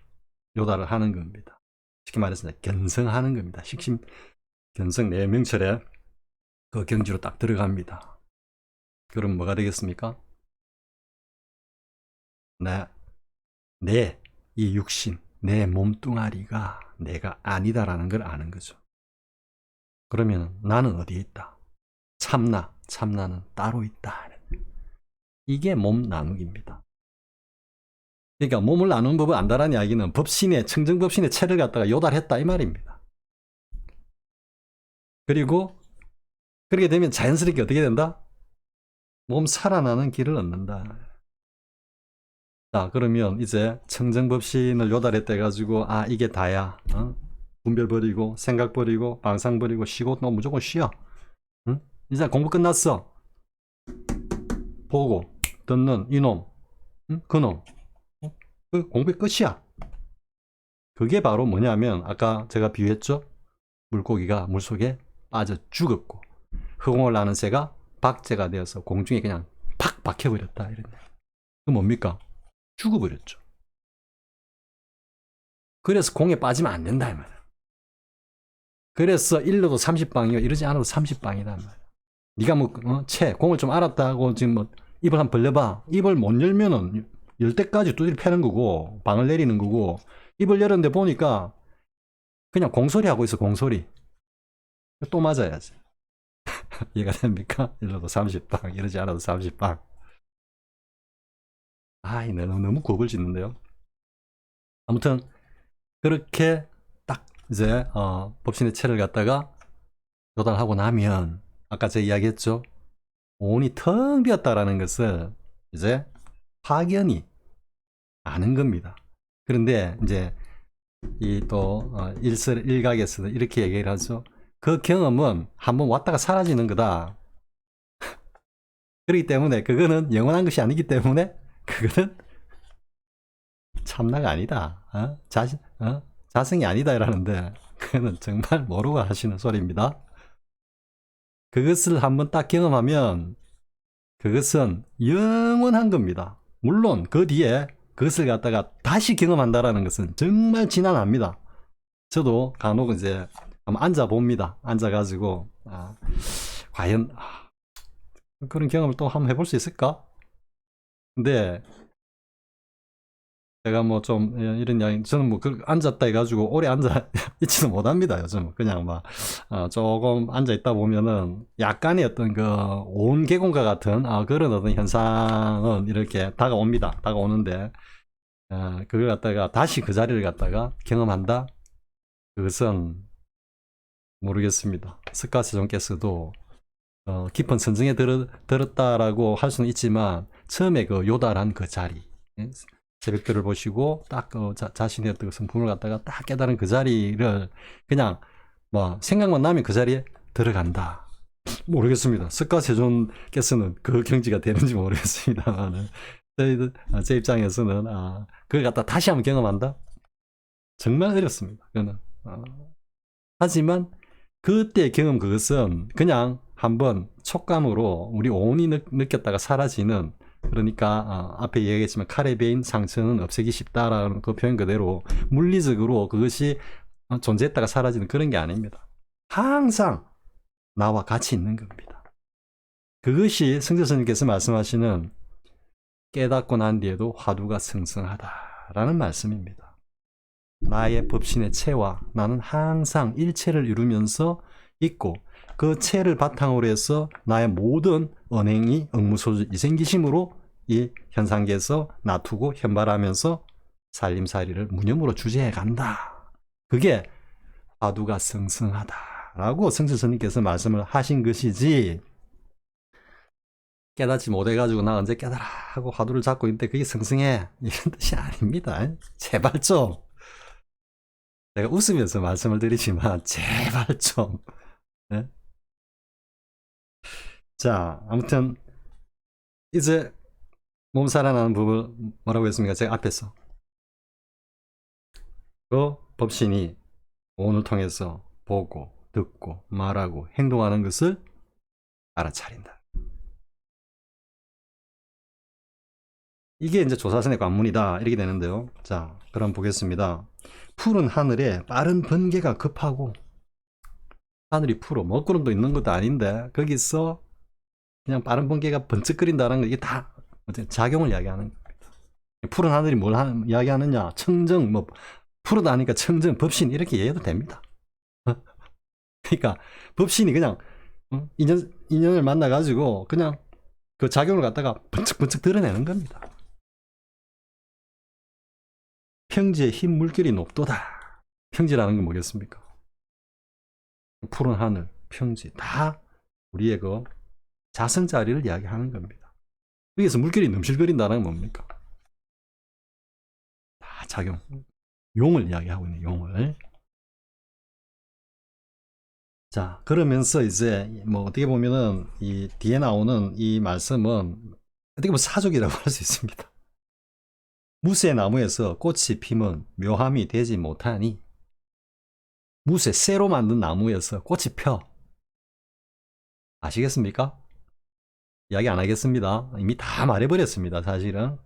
요달을 하는 겁니다. 쉽게 말해서 견성하는 겁니다. 식심 견성 내명철에 그 경지로 딱 들어갑니다. 그럼 뭐가 되겠습니까? 이 육신, 내 몸뚱아리가 내가 아니다라는 걸 아는 거죠. 그러면 나는 어디에 있다? 참나는 따로 있다. 이게 몸 나누기입니다. 그러니까 몸을 나누는 법을 안다라는 이야기는 청정법신의 체를 갖다가 요달했다 이 말입니다. 그리고 그렇게 되면 자연스럽게 어떻게 된다? 몸 살아나는 길을 얻는다. 자, 그러면 이제 청정법신을 요달했다 해가지고 아 이게 다야. 분별 버리고 생각 버리고 망상 버리고 쉬고 너 무조건 쉬어. 응? 이제 공부 끝났어. 보고 듣는 이놈, 응? 그놈, 그 공부 끝이야. 그게 바로 뭐냐면 아까 제가 비유했죠. 물고기가 물속에 빠져 죽었고 허공을 나는 새가 박제가 되어서 공중에 그냥 팍 박혀버렸다. 이런. 그 뭡니까? 죽어버렸죠. 그래서 공에 빠지면 안 된다 이 말이야. 그래서 일로도 30방이요 이러지 않아도 30방이다 말이야. 네가 뭐 공을 좀 알았다고 지금 뭐 입을 한번 벌려봐. 입을 못 열면은 열 때까지 두드려 패는 거고 방을 내리는 거고 입을 열었는데 보니까 그냥 공소리 하고 있어. 공소리. 또 맞아야지. 이해가 됩니까? 일로도 30방 이러지 않아도 30방. 아이 너무 겁을 짓는데요. 아무튼 그렇게 딱 이제 법신의 체를 갖다가 조달하고 나면 아까 제가 이야기했죠. 온이 텅 비었다라는 것을 이제 확연히 아는 겁니다. 그런데 이제 이 또 일각에서는 이렇게 얘기를 하죠. 그 경험은 한번 왔다가 사라지는 거다. 그렇기 때문에 그거는 영원한 것이 아니기 때문에 그거는 참나가 아니다. 자성이 아니다 이라는데 그거는 정말 모르고 하시는 소리입니다. 그것을 한번 딱 경험하면 그것은 영원한 겁니다. 물론 그 뒤에 그것을 갖다가 다시 경험한다라는 것은 정말 지난합니다. 저도 간혹 이제 한번 앉아 봅니다. 앉아가지고 과연 그런 경험을 또 한번 해볼 수 있을까? 근데 제가 뭐 좀 이런 이야기 저는 뭐 앉았다 해가지고 오래 앉아 있지도 못합니다. 요즘 그냥 막 조금 앉아 있다 보면은 약간의 어떤 그 온 개공과 같은 그런 어떤 현상은 이렇게 다가옵니다. 다가오는데 그걸 갖다가 다시 그 자리를 갖다가 경험한다? 그것은 모르겠습니다. 스카세존께서도 깊은 선정에 들었다라고 할 수는 있지만 처음에 그 요달한 그 자리 새벽별을 보시고 딱 자신의 어떤 성품을 갖다가 딱 깨달은 그 자리를 그냥 뭐 생각만 나면 그 자리에 들어간다. 모르겠습니다. 스카세존께서는 그 경지가 되는지 모르겠습니다만 제 입장에서는 그걸 갖다 다시 한번 경험한다? 정말 어렵습니다. 그거는. 하지만 그때 경험 그것은 그냥 한번 촉감으로 우리 온이 느꼈다가 사라지는 그러니까 앞에 얘기했지만 칼에 베인 상처는 없애기 쉽다라는 그 표현 그대로 물리적으로 그것이 존재했다가 사라지는 그런 게 아닙니다. 항상 나와 같이 있는 겁니다. 그것이 성자스님께서 말씀하시는 깨닫고 난 뒤에도 화두가 승승하다라는 말씀입니다. 나의 법신의 체와 나는 항상 일체를 이루면서 있고 그 체를 바탕으로 해서 나의 모든 언행이 응무소주 이생기심으로 이 현상계에서 놔두고 현발하면서 살림살이를 무념으로 주제해 간다. 그게 화두가 승승하다라고 성실스님께서 말씀을 하신 것이지 깨닫지 못해가지고 나 언제 깨달아 하고 화두를 잡고 있는데 그게 승승해 이런 뜻이 아닙니다. 제발 좀 내가 웃으면서 말씀을 드리지만 제발 좀 네? 자 아무튼 이제 몸 살아나는 부분 뭐라고 했습니까? 제가 앞에서 그 법신이 오늘 통해서 보고 듣고 말하고 행동하는 것을 알아차린다. 이게 이제 조사선의 관문이다 이렇게 되는데요. 자 그럼 보겠습니다. 푸른 하늘에 빠른 번개가 급하고 하늘이 푸르 먹구름도 있는 것도 아닌데 거기서 그냥 빠른 번개가 번쩍거린다는 거 이게 다 작용을 이야기하는 겁니다. 푸른 하늘이 뭘 이야기하느냐 청정 뭐 푸르다 하니까 청정 법신 이렇게 이해해도 됩니다. 그러니까 법신이 그냥 인연을 만나 가지고 그냥 그 작용을 갖다가 번쩍번쩍 드러내는 겁니다. 평지의 흰 물결이 높도다. 평지라는 건 뭐겠습니까? 푸른 하늘, 평지 다 우리의 그 자성자리를 이야기하는 겁니다. 여기서 물결이 넘실거린다는 건 뭡니까? 다 작용. 용을 이야기하고 있는 용을. 자, 그러면서 이제 뭐 어떻게 보면은 이 뒤에 나오는 이 말씀은 어떻게 보면 사족이라고 할 수 있습니다. 무쇠 나무에서 꽃이 피면 묘함이 되지 못하니 무쇠 쇠로 만든 나무에서 꽃이 펴. 아시겠습니까? 이야기 안 하겠습니다. 이미 다 말해버렸습니다. 사실은.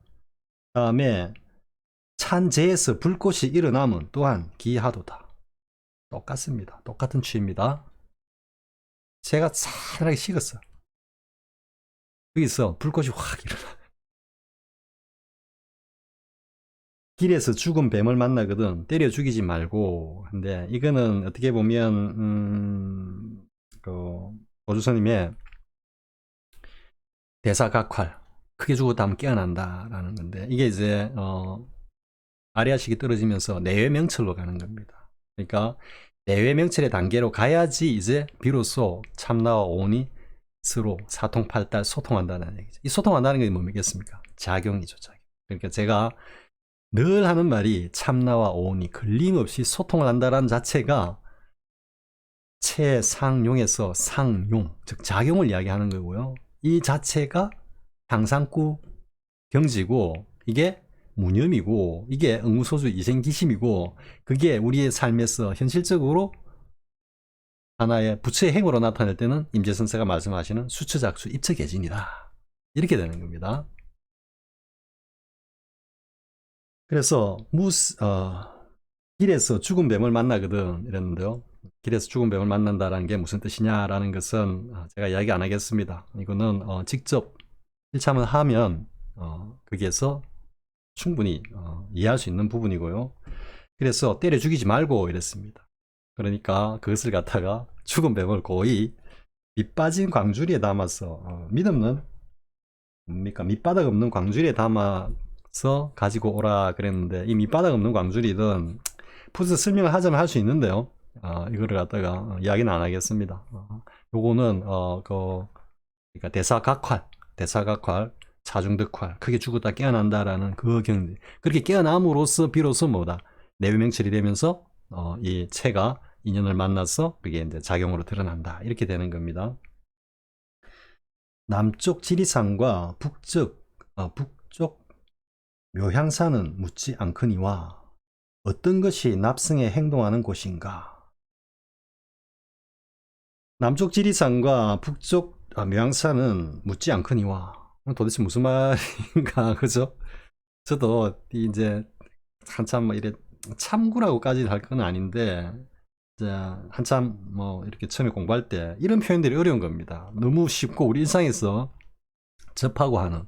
다음에 찬재에서 불꽃이 일어나면 또한 기하도다. 똑같습니다. 똑같은 취입니다. 새가 차라리 식었어. 여기서 불꽃이 확 일어나. 길에서 죽은 뱀을 만나거든 때려 죽이지 말고. 근데 이거는 어떻게 보면 그 고주스님의 대사각활, 크게 죽었다 하면 깨어난다 라는 건데, 이게 이제 아리아식이 떨어지면서 내외명철로 가는 겁니다. 그러니까 내외명철의 단계로 가야지 이제 비로소 참나와 오온이 서로 사통팔달 소통한다는 얘기죠. 이 소통한다는 게 뭐겠습니까? 작용이죠, 작용. 그러니까 제가 늘 하는 말이 참나와 오온이 걸림없이 소통을 한다는 자체가 채상용에서 상용, 즉 작용을 이야기하는 거고요. 이 자체가 향상구 경지고, 이게 무념이고, 이게 응무소주 이생기심이고, 그게 우리의 삶에서 현실적으로 하나의 부처의 행으로 나타낼 때는 임재선생가 말씀하시는 수처작수 입처계진이다. 이렇게 되는 겁니다. 그래서 길에서 죽은 뱀을 만나거든 이랬는데요. 길에서 죽은 뱀을 만난다라는 게 무슨 뜻이냐라는 것은 제가 이야기 안 하겠습니다. 이거는 직접 일참을 하면 거기에서 충분히 이해할 수 있는 부분이고요. 그래서 때려 죽이지 말고 이랬습니다. 그러니까 그것을 갖다가 죽은 뱀을 거의 밑빠진 광주리에 담아서 밑없는 뭡니까 밑바닥 없는 광주리에 담아서 가지고 오라 그랬는데, 이 밑바닥 없는 광주리든 푸스 설명을 하자면 할 수 있는데요. 이거를 갖다가 이야기는 안 하겠습니다. 요거는 그러니까 대사각활, 차중득활, 크게 죽었다 깨어난다라는 그 경지. 그렇게 깨어남으로써 비로소 뭐다? 내외명철이 되면서 이 체가 인연을 만나서 그게 이제 작용으로 드러난다. 이렇게 되는 겁니다. 남쪽 지리산과 북쪽 묘향산은 묻지 않거니와 어떤 것이 납승에 행동하는 곳인가? 남쪽 지리산과 북쪽 묘향산은 묻지 않거니와, 도대체 무슨 말인가, 그죠? 저도 이제 한참 뭐 이래 참구라고까지 할 건 아닌데, 이제 한참 뭐 이렇게 처음에 공부할 때 이런 표현들이 어려운 겁니다. 너무 쉽고 우리 일상에서 접하고 하는,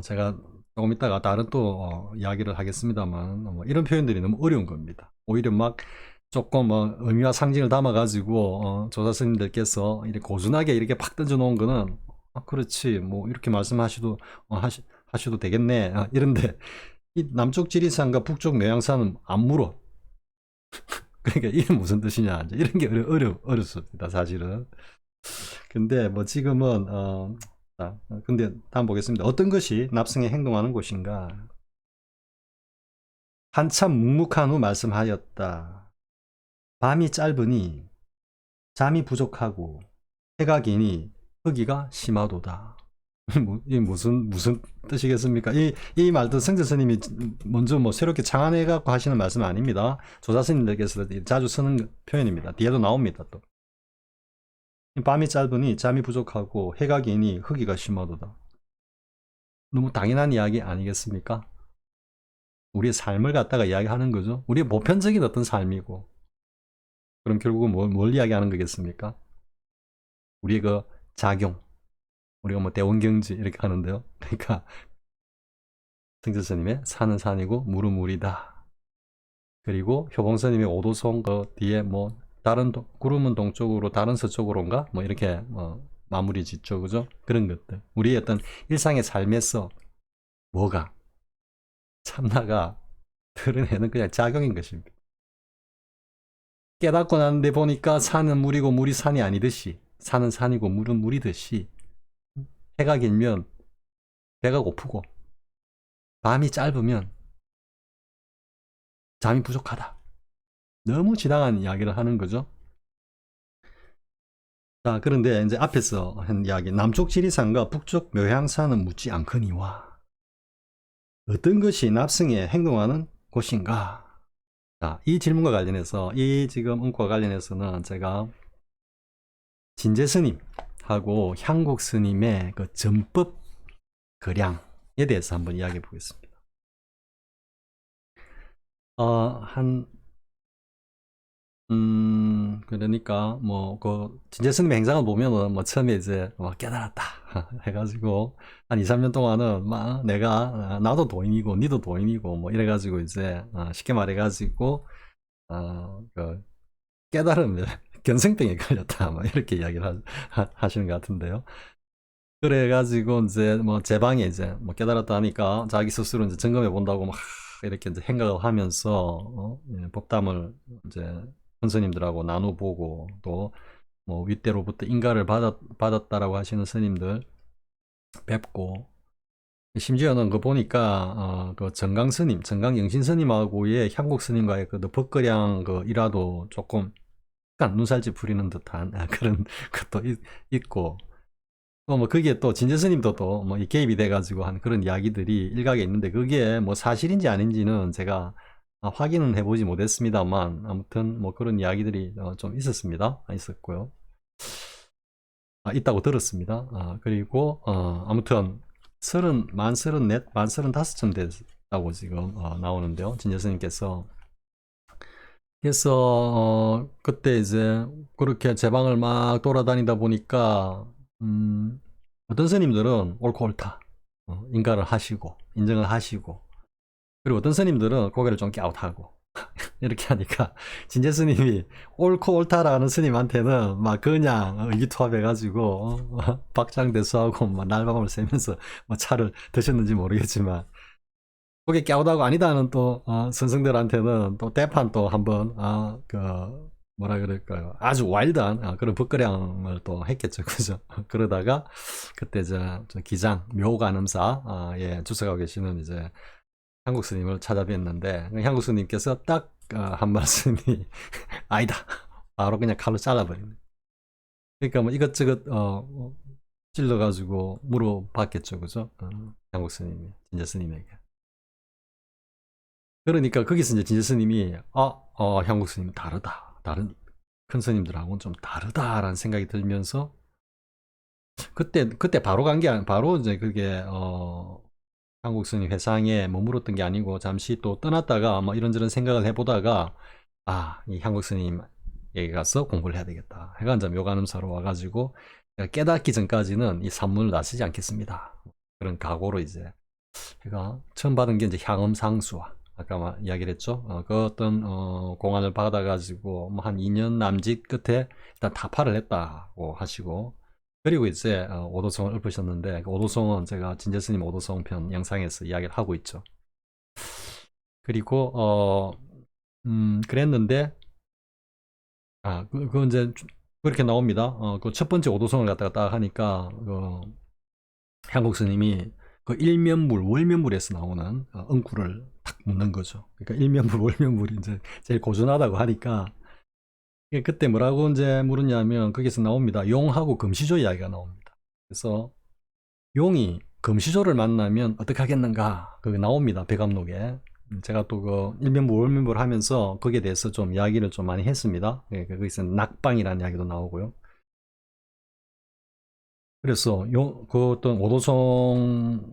제가 조금 이따가 다른 또 이야기를 하겠습니다만, 이런 표현들이 너무 어려운 겁니다. 오히려 막 조금 의미와 상징을 담아 가지고 조사 스님들께서 이렇게 고순하게 이렇게 팍 던져 놓은 거는 그렇지 뭐 이렇게 말씀하셔도 하셔도 되겠네, 이런데 이 남쪽 지리산과 북쪽 묘향산은 안 물어. 그러니까 이게 무슨 뜻이냐, 이런 게 어렵습니다, 사실은. 근데 뭐 지금은 근데 다음 보겠습니다. 어떤 것이 납승에 행동하는 곳인가? 한참 묵묵한 후 말씀하였다. 밤이 짧으니 잠이 부족하고 해가 기니 허기가 심하도다. 이게 무슨 뜻이겠습니까? 이 말도 성재 스님이 먼저 뭐 새롭게 창안해 갖고 하시는 말씀 아닙니다. 조사 스님들께서 자주 쓰는 표현입니다. 뒤에도 나옵니다. 또 밤이 짧으니 잠이 부족하고 해가 기니 허기가 심하도다. 너무 당연한 이야기 아니겠습니까? 우리의 삶을 갖다가 이야기하는 거죠. 우리의 보편적인 어떤 삶이고, 그럼 결국은 뭘 이야기하는 거겠습니까? 우리의 그 작용, 우리가 뭐 대원경지 이렇게 하는데요. 그러니까 성철스님의 산은 산이고 물은 물이다. 그리고 효봉스님의 오도송 그 뒤에 뭐 다른 구름은 동쪽으로 다른 서쪽으로인가 뭐 이렇게 마무리 짓죠, 그죠? 그런 것들, 우리의 어떤 일상의 삶에서 뭐가 참나가 드러내는 그냥 작용인 것입니다. 깨닫고 났는데 보니까 산은 물이고 물이 산이 아니듯이, 산은 산이고 물은 물이듯이, 해가 길면 배가 고프고 밤이 짧으면 잠이 부족하다. 너무 지당한 이야기를 하는 거죠. 자, 그런데 이제 앞에서 한 이야기, 남쪽 지리산과 북쪽 묘향산은 묻지 않거니와 어떤 것이 납승에 행동하는 곳인가? 자, 이 질문과 관련해서, 이 지금 응과 관련해서는 제가 진제 스님하고 향국 스님의 그 전법 거량에 대해서 한번 이야기해 보겠습니다. 그러니까, 진재 스님의 행상을 보면은, 처음에 이제, 깨달았다. 해가지고, 한 2, 3년 동안은, 나도 도인이고, 니도 도인이고, 이래가지고, 이제, 쉽게 말해가지고, 깨달음, 견생병에 걸렸다. 이렇게 이야기를 하시는 것 같은데요. 그래가지고, 이제, 제 방에 이제, 깨달았다 하니까, 자기 스스로 이제 점검해 본다고, 이렇게 이제 생각을 하면서, 법담을 이제, 선생님들하고 나눠보고 또 윗대로부터 인가를 받았다라고 하시는 스님들 뵙고 심지어는 그 보니까 그 정강 스님, 정강 영신 스님하고의 향국 스님과의 그 법거량 그 일화도 조금 약간 눈살집 부리는 듯한 그런 것도 있고 또 거기에 또 진재 스님도 또 개입이 돼가지고 한 그런 이야기들이 일각에 있는데 그게 사실인지 아닌지는 제가 확인은 해보지 못했습니다만 아무튼 그런 이야기들이 좀 있었고요. 있다고 들었습니다. 그리고 아무튼 만 34, 만 35쯤 됐다고 지금 나오는데요. 진재스님께서 그래서 그때 이제 그렇게 제 방을 막 돌아다니다 보니까 어떤 스님들은 옳고 옳다 인가를 하시고 인정을 하시고 그리고 어떤 스님들은 고개를 좀 갸웃하고 이렇게 하니까 진재 스님이 옳고 옳다라는 스님한테는 막 그냥 의기투합해가지고 박장대소하고 막 날밤을 새면서 차를 드셨는지 모르겠지만 고개 갸웃하고 아니다는 또 선생들한테는 또 대판 또 한번 그 뭐라 그럴까요 아주 와일드한 그런 법거량을 또 했겠죠 그죠 그러다가 그때 저 기장 묘간음사 예 주석하고 계시는 이제 향국 스님을 찾아뵀는데 향국 스님께서 딱 한 말씀이 아니다 바로 그냥 칼로 잘라버리네 그러니까 이것저것 찔러가지고 물어봤겠죠 그죠 향국 스님이 진재 스님에게 그러니까 거기서 이제 진재 스님이 향국 스님 다르다 다른 큰 스님들하고는 좀 다르다라는 생각이 들면서 그때 바로 간 게 바로 이제 그게 한국 스님 회상에 머물렀던 게 아니고 잠시 또 떠났다가 이런저런 생각을 해보다가 이 한국 스님에게 가서 공부를 해야 되겠다 해가 이제 묘간음사로 와가지고 깨닫기 전까지는 이 산문을 나서지 않겠습니다 그런 각오로 이제 제가 처음 받은 게 이제 향음상수와 아까 이야기를 했죠 그 어떤 공안을 받아가지고 한 2년 남짓 끝에 일단 타파를 했다고 하시고 그리고 이제 오도성을 읊으셨는데 그 오도성은 제가 진재스님 오도성 편 영상에서 이야기를 하고 있죠. 그리고 그랬는데 그 이제 그렇게 나옵니다. 그 첫 번째 오도성을 갖다가 딱 하니까 향국 스님이 그 일면물, 월면물에서 나오는 응구를 탁 묻는 거죠. 그러니까 일면물, 월면물이 이제 제일 고전하다고 하니까 그때 뭐라고 이제 물었냐면 거기서 나옵니다. 용하고 금시조 이야기가 나옵니다. 그래서 용이 금시조를 만나면 어떻게 하겠는가 그게 나옵니다. 백암록에 제가 또 그 일면부 월면부를 하면서 거기에 대해서 좀 이야기를 좀 많이 했습니다. 거기서 낙방이라는 이야기도 나오고요. 그래서 그 어떤 오도성을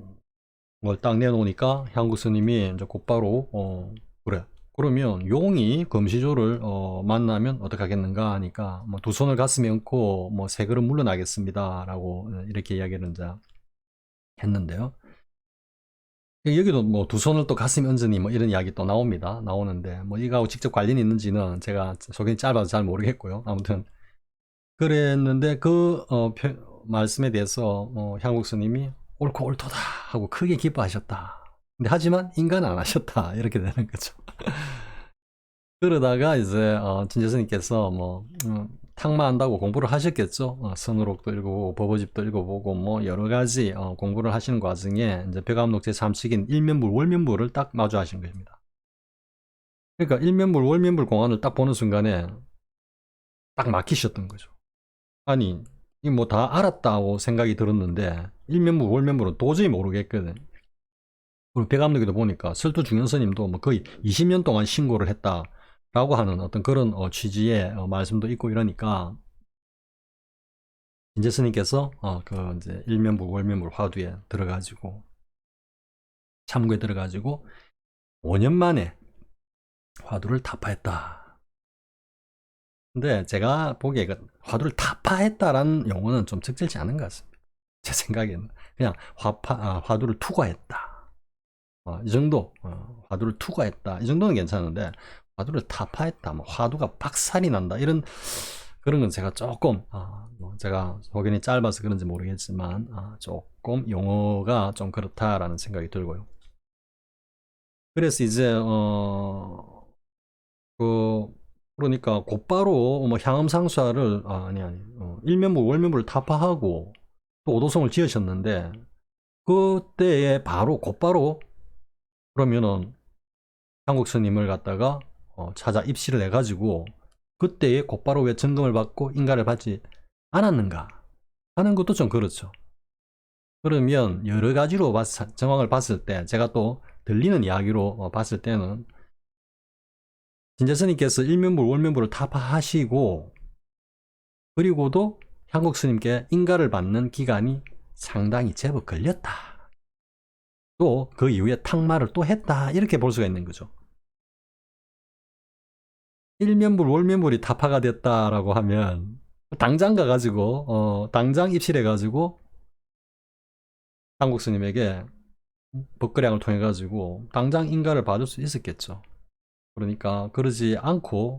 딱 내놓으니까 향국 스님이 이제 곧바로 그래 그러면 용이 금시조를 만나면 어떻게 하겠는가 하니까 두 손을 가슴에 얹고 세 걸음 물러나겠습니다 라고 이렇게 이야기를 이제 했는데요 여기도 두 손을 또 가슴에 얹으니 이런 이야기 또 나오는데 이거하고 직접 관련이 있는지는 제가 소견이 짧아서 잘 모르겠고요 아무튼 그랬는데 그 말씀에 대해서 향국 스님이 옳고 옳도다 하고 크게 기뻐하셨다 근데 하지만 인간은 안 하셨다 이렇게 되는 거죠 그러다가 이제 진재 스님께서 뭐 탁마한다고 공부를 하셨겠죠. 선우록도 읽어보고 법어집도 읽어보고 뭐 여러 가지 공부를 하시는 과정에 이제 백암록 제3식인 일면불 월면불을 딱 마주하신 것입니다. 그러니까 일면불 월면불 공안을 딱 보는 순간에 딱 막히셨던 거죠. 아니 이 뭐 다 알았다고 생각이 들었는데 일면불 월면불은 도저히 모르겠거든. 그리고 백암록에도 보니까 설두 중현스님도 뭐 거의 20년 동안 신고를 했다라고 하는 어떤 그런 취지의 말씀도 있고 이러니까 진재 스님께서 그 이제 일면불 월면불 화두에 들어가지고 참고에 들어가지고 5년 만에 화두를 타파했다. 근데 제가 보기에 그 화두를 타파했다라는 용어는 좀 적절치 않은 것 같습니다. 제 생각에는 그냥 화두를 투과했다. 이 정도 화두를 투과했다. 이 정도는 괜찮은데 화두를 타파했다. 뭐 화두가 박살이 난다. 이런 그런 건 제가 조금 뭐 제가 소견이 짧아서 그런지 모르겠지만 조금 용어가 좀 그렇다라는 생각이 들고요. 그래서 이제 그러니까 곧바로 뭐 향음상수화를 아니 일면불 월면불을 타파하고 또 오도성을 지으셨는데 그때에 바로 곧바로 그러면은 한국 스님을 갖다가 찾아 입시를 해가지고 그때에 곧바로 왜 점검을 받고 인가를 받지 않았는가 하는 것도 좀 그렇죠. 그러면 여러 가지로 정황을 봤을 때 제가 또 들리는 이야기로 봤을 때는 진재 스님께서 일면불 월면불을 타파하시고 그리고도 향국 스님께 인가를 받는 기간이 상당히 제법 걸렸다. 또 그 이후에 탁마를 또 했다. 이렇게 볼 수가 있는 거죠. 일면불 월면불이 타파가 됐다라고 하면 당장 가가지고 당장 입실해가지고 한국 스님에게 법거량을 통해 가지고 당장 인가를 받을 수 있었겠죠. 그러니까 그러지 않고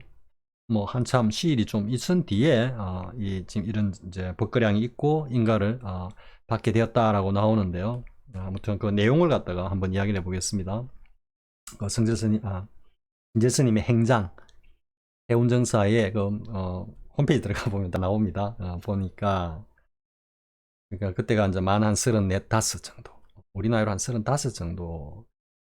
뭐 한참 시일이 좀 있은 뒤에 이 지금 이런 이제 법거량이 있고 인가를 받게 되었다라고 나오는데요. 아무튼 그 내용을 갖다가 한번 이야기를 해보겠습니다. 성재 스님, 인재 스님의 행장 해운정사의 그 홈페이지 들어가 보면 다 나옵니다. 보니까 그러니까 그때가 이제 만 한 34, 5 정도. 우리 나이로 한 35 정도.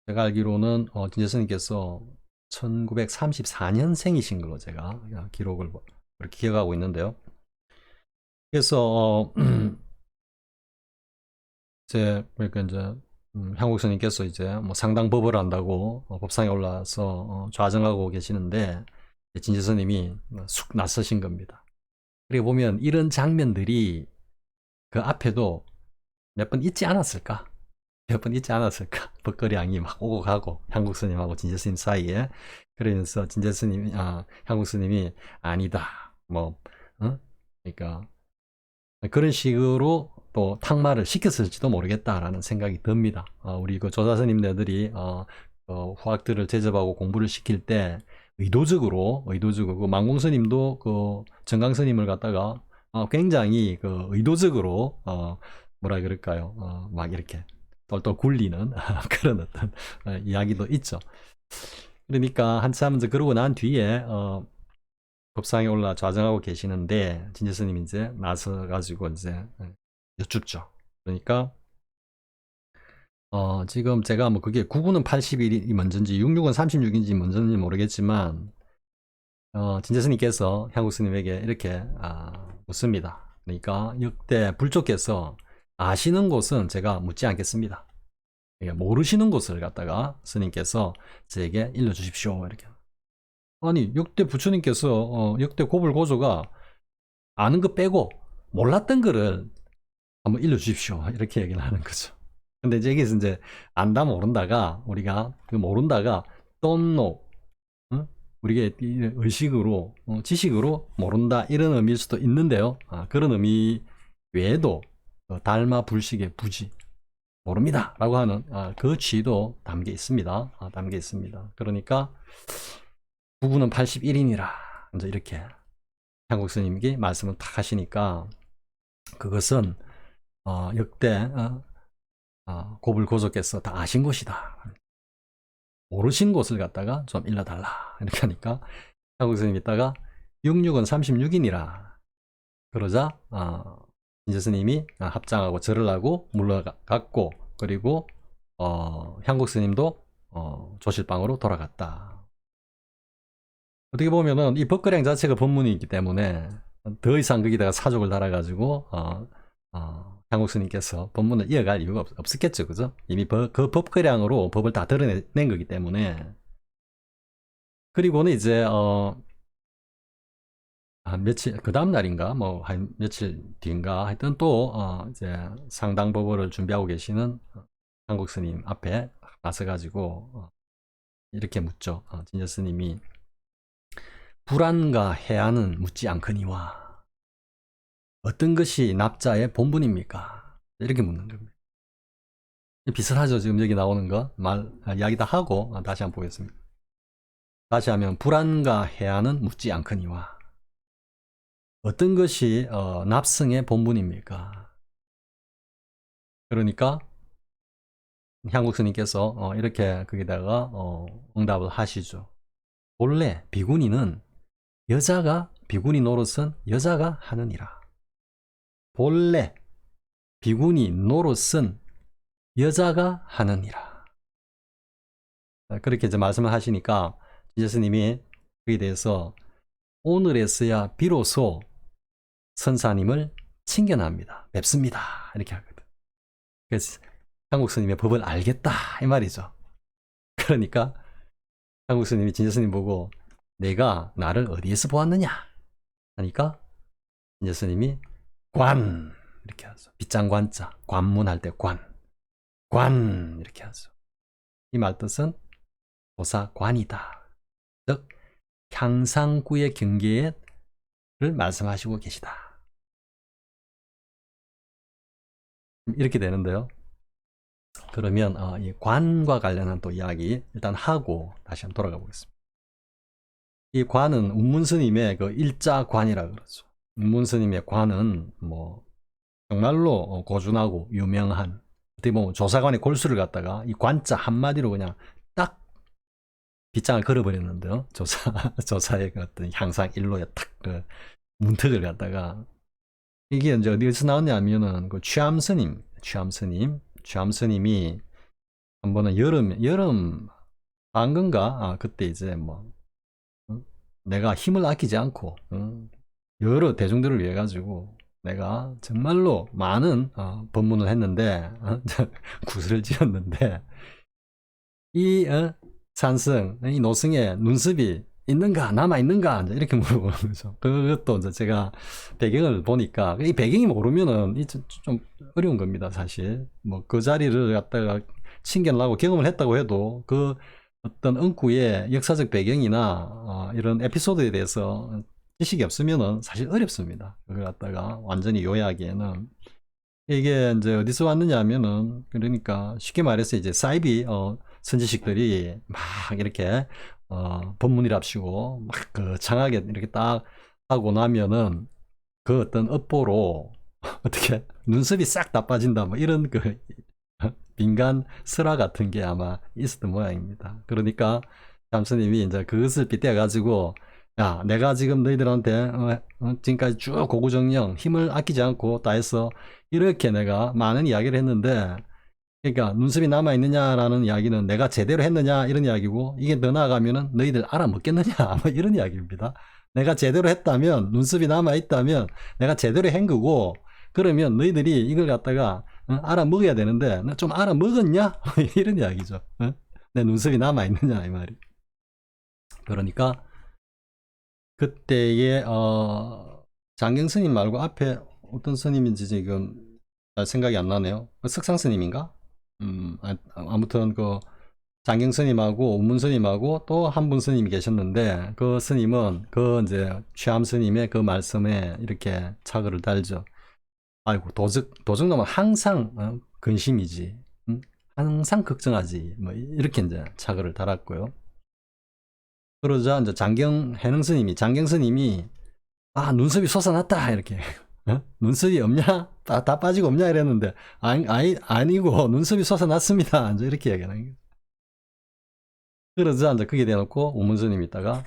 제가 알기로는 진재 스님께서 1934년생이신 걸로 제가 기록을 그렇게 기억하고 있는데요. 그래서 그러니까 이제 향국 스님께서 이제 뭐 상당 법을 한다고 법상에 올라서 좌정하고 계시는데 진재 스님이 쑥 나서신 겁니다. 그리고 보면 이런 장면들이 그 앞에도 몇 번 있지 않았을까? 몇 번 있지 않았을까? 법거량이 막 오고 가고 향국 스님하고 진재 스님 사이에 그러면서 진재 스님이 향국 스님이 아니다 뭐 그러니까 그런 식으로 또 탁마를 시켰을지도 모르겠다라는 생각이 듭니다. 우리 그 조사 스님네들이 후학들을 제접하고 공부를 시킬 때 의도적으로 그 망공 스님도 그 정강 스님을 갖다가 굉장히 그 의도적으로 뭐라 그럴까요? 막 이렇게 똘똘 굴리는 그런 어떤 이야기도 있죠. 그러니까 한참 이제 그러고 난 뒤에 법상에 올라 좌정하고 계시는데 진재 스님이 이제 나서 가지고 이제 여쭙죠. 그러니까 지금 제가 뭐 그게 99는 81이 먼저인지 66은 36인지 먼저인지 모르겠지만 진재 스님께서 향국 스님에게 이렇게 묻습니다. 그러니까 역대 불조께서 아시는 곳은 제가 묻지 않겠습니다. 그러니까 모르시는 곳을 갖다가 스님께서 저에게 일러주십시오. 이렇게. 아니 역대 부처님께서 역대 고불고조가 아는 거 빼고 몰랐던 거를 한번 일러주십시오. 이렇게 얘기를 하는 거죠. 근데 이제 여기서 이제 안다 모른다가 우리가 그 모른다가 don't know 우리가 의식으로 지식으로 모른다 이런 의미일 수도 있는데요. 그런 의미 외에도 달마 불식의 부지 모릅니다 라고 하는 그 취도 담겨 있습니다. 담겨 있습니다. 그러니까 부부는 81인이라 이제 이렇게 향국 스님께 말씀을 탁 하시니까 그것은 역대 고불고조께서 다 아신 것이다. 모르신 곳을 갖다가 좀 일러달라. 이렇게 하니까 한국 스님이 있다가 66은 36이니라. 그러자 진저 스님이 합장하고 절을 하고 물러갔고, 그리고 향국 스님도 조실방으로 돌아갔다. 어떻게 보면은 이 법거량 자체가 법문이 있기 때문에 더 이상 거기다가 사족을 달아가지고 향국 스님께서 법문을 이어갈 이유가 없었겠죠, 그죠? 이미 그 법거량으로 법을 다 드러낸 거기 때문에. 그리고는 이제 한 며칠 그 다음 날인가 뭐 한 며칠 뒤인가 하여튼 또 이제 상당법원을 준비하고 계시는 한국 스님 앞에 나서 가지고 이렇게 묻죠. 진저 스님이 불안과 해안은 묻지 않거니와 어떤 것이 납자의 본분입니까? 이렇게 묻는 겁니다. 비슷하죠, 지금 여기 나오는 거 이야기 다 하고 다시 한번 보겠습니다. 다시 하면 불안과 해안은 묻지 않거니와 어떤 것이 납승의 본분입니까? 그러니까 향국 스님께서 이렇게 거기다가 응답을 하시죠. 본래 비구니는 비구니 노릇은 여자가 하느니라. 본래 비구니 노릇은 여자가 하느니라. 그렇게 이제 말씀을 하시니까 진저 스님이 그에 대해서 오늘에서야 비로소 선사님을 칭견합니다. 뵙습니다. 이렇게 하거든. 그래서 한국 스님의 법을 알겠다 이 말이죠. 그러니까 한국 스님이 진저 스님 보고 내가 나를 어디에서 보았느냐 하니까 진저 스님이 관 이렇게 하죠. 빗장관자 관문할 때 관 이렇게 하죠. 이 말뜻은 보사관이다. 즉 향상구의 경계를 말씀하시고 계시다. 이렇게 되는데요. 그러면 이 관과 관련한 또 이야기 일단 하고 다시 한번 돌아가 보겠습니다. 이 관은 운문스님의 그 일자관이라 그러죠. 운문스님의 관은 뭐 정말로 고준하고 유명한, 어떻게 보면 조사관의 골수를 갖다가 이 관자 한마디로 그냥 딱 빗장을 걸어버렸는데요. 조사의 그 어떤 향상 일로에 탁 그 문턱을 갖다가, 이게 이제 어디서 나왔냐면은 그 취암스님이 한 번은 여름 방건가 그때 이제 뭐 내가 힘을 아끼지 않고 여러 대중들을 위해 가지고 내가 정말로 많은 법문을 했는데 구슬을 지었는데 이 산성 이 노승에 눈썹이 있는가 남아있는가 이렇게 물어보는 거죠. 그것도 이제 제가 배경을 보니까 이 배경이 모르면은 좀 어려운 겁니다, 사실. 뭐 그 자리를 갖다가 칭견을 하고 경험을 했다고 해도 그 어떤 응구의 역사적 배경이나 이런 에피소드에 대해서 지식이 없으면은 사실 어렵습니다. 그걸 갖다가 완전히 요약하기에는. 이게 이제 어디서 왔느냐 하면은, 그러니까 쉽게 말해서 이제 사이비 선지식들이 막 이렇게 법문이랍시고 막 그 장하게 이렇게 딱 하고 나면은 그 어떤 업보로 어떻게 눈썹이 싹 다 빠진다 뭐 이런 그 빈간 설화 같은 게 아마 있었던 모양입니다. 그러니까 잠스님이 이제 그것을 빗대 가지고 야, 내가 지금 너희들한테 지금까지 쭉 고구정령 힘을 아끼지 않고 다 해서 이렇게 내가 많은 이야기를 했는데, 그러니까 눈썹이 남아있느냐라는 이야기는 내가 제대로 했느냐 이런 이야기고, 이게 더 나아가면은 너희들 알아먹겠느냐 뭐 이런 이야기입니다. 내가 제대로 했다면, 눈썹이 남아있다면 내가 제대로 한 거고, 그러면 너희들이 이걸 갖다가 알아먹어야 되는데 좀 알아먹었냐 이런 이야기죠. 내 눈썹이 남아있느냐 이 말이. 그러니까 그때의 장경 스님 말고 앞에 어떤 스님인지 지금 잘 생각이 안 나네요. 석상 스님인가? 아무튼 그 장경 스님하고 운문 스님하고 또 한 분 스님이 계셨는데, 그 스님은 그 이제 취암 스님의 그 말씀에 이렇게 차글을 달죠. 아이고 도적놈은 항상 근심이지, 항상 걱정하지, 뭐 이렇게 이제 차글을 달았고요. 그러자 이제 장경 스님이 눈썹이 솟아났다 이렇게 눈썹이 없냐? 다 빠지고 없냐 이랬는데 아니고 눈썹이 솟아났습니다. 이제 이렇게 얘기하는 거예요. 그러자 이제 그게 대놓고 운문스님이 있다가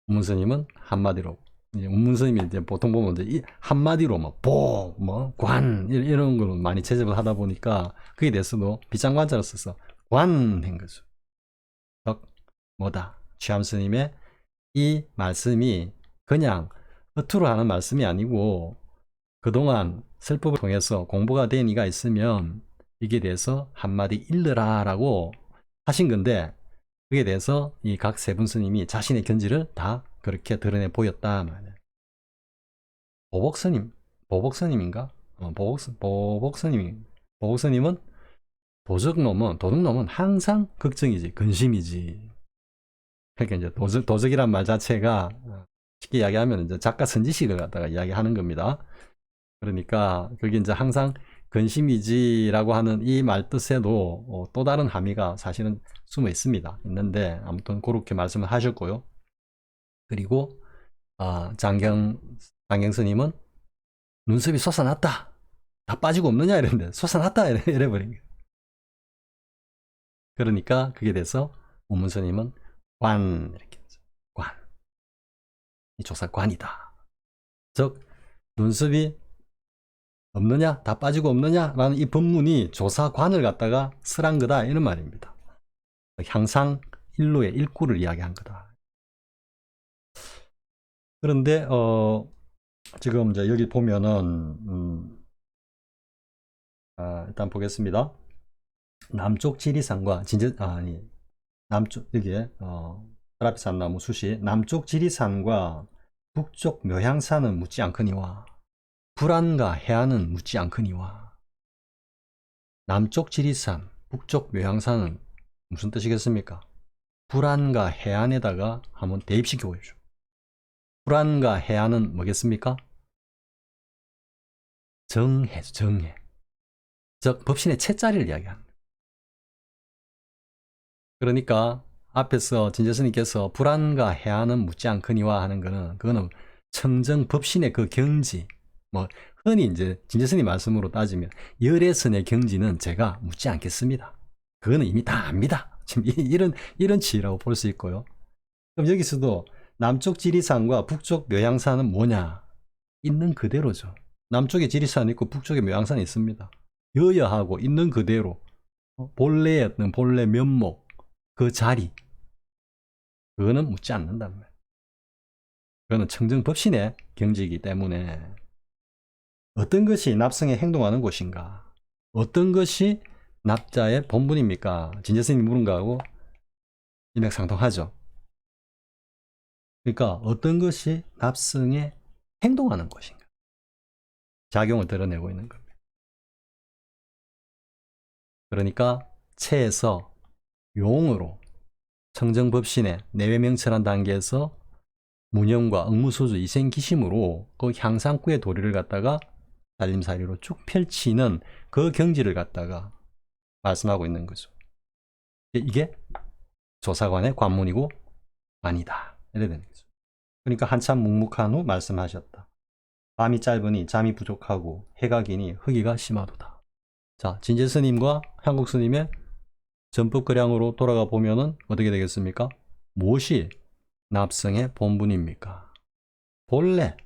운문스님은 한마디로 이제 운문스님이 이제 보통 보면 이제 이 한마디로 관 이런 걸 많이 채집을 하다 보니까 그게 대해서도 빗장관자로 써서 관한 거죠. 뭐다 취함스님의 이 말씀이 그냥 겉으로 하는 말씀이 아니고 그동안 설법을 통해서 공부가 된 이가 있으면 이게 대해서 한마디 읽으라 라고 하신 건데 그에 대해서 이 각 세분 스님이 자신의 견지를 다 그렇게 드러내 보였다 말이야. 보복스님인가? 보복스님은 도적놈은 항상 걱정이지, 근심이지. 그러니까 이제 도적이란 말 자체가 쉽게 이야기하면 이제 작가 선지식을 갖다가 이야기하는 겁니다. 그러니까 그게 이제 항상 근심이지라고 하는 이 말 뜻에도 또 다른 함의가 사실은 숨어 있는데 아무튼 그렇게 말씀을 하셨고요. 그리고 장경 스님은 눈썹이 솟아났다. 다 빠지고 없느냐 이랬는데 솟아났다 이래버린 거예요. 그러니까 그게 돼서 운문 스님은 관 이렇게 관. 이 조사관이다. 즉 눈썹이 없느냐 다 빠지고 없느냐 라는 이 법문이 조사관을 갖다가 설한 거다 이런 말입니다. 향상 일로의 일구를 이야기한 거다. 그런데 지금 이제 여기 보면은 일단 보겠습니다. 남쪽 지리산과 남쪽 여기에 아라피산나무 숫이 남쪽 지리산과 북쪽 묘향산은 묻지 않거니와 불안과 해안은 묻지 않거니와. 남쪽 지리산, 북쪽 묘향산은 무슨 뜻이겠습니까? 불안과 해안에다가 한번 대입시켜 보십시오. 불안과 해안은 뭐겠습니까? 정해죠, 정해. 즉 법신의 채자리를 이야기합니다. 그러니까 앞에서 진제스님께서 불안과 해안은 묻지 않거니와 하는 거는 그거는 청정 법신의 그 경지, 흔히 이제 진제스님 말씀으로 따지면 열애선의 경지는 제가 묻지 않겠습니다. 그거는 이미 다 압니다. 지금 이런 치라고 볼 수 있고요. 그럼 여기서도 남쪽 지리산과 북쪽 묘향산은 뭐냐? 있는 그대로죠. 남쪽에 지리산이 있고 북쪽에 묘향산이 있습니다. 여여하고 있는 그대로 본래의 어떤 본래 면목 그 자리 그거는 묻지 않는단 말이에요. 그거는 청정법신의 경지이기 때문에 어떤 것이 납성에 행동하는 곳인가? 어떤 것이 납자의 본분입니까? 진제스님이 물은 거하고 일맥상통하죠. 그러니까 어떤 것이 납성에 행동하는 것인가? 작용을 드러내고 있는 겁니다. 그러니까 체에서 용으로 청정법신의 내외명철한 단계에서 문영과 응무소주 이생기심으로 그 향상구의 도리를 갖다가 살림살이로 쭉 펼치는 그 경지를 갖다가 말씀하고 있는 거죠. 이게 조사관의 관문이고 아니다. 이래 되는 거죠. 그러니까 한참 묵묵한 후 말씀하셨다. 밤이 짧으니 잠이 부족하고 해가 기니 허기가 심하도다. 자, 진제스님과 향국스님의 전법거량으로 돌아가 보면은 어떻게 되겠습니까? 무엇이 납성의 본분입니까? 본래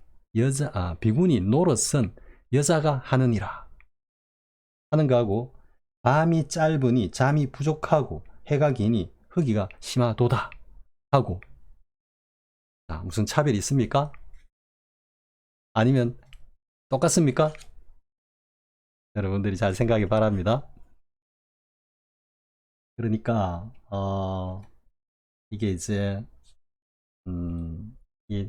비군이 노릇은 여자가 하느니라 하는 거하고 밤이 짧으니 잠이 부족하고 해가 기니 허기가 심하도다 하고 무슨 차별이 있습니까? 아니면 똑같습니까? 여러분들이 잘 생각하기 바랍니다. 그러니까 이게 이제 이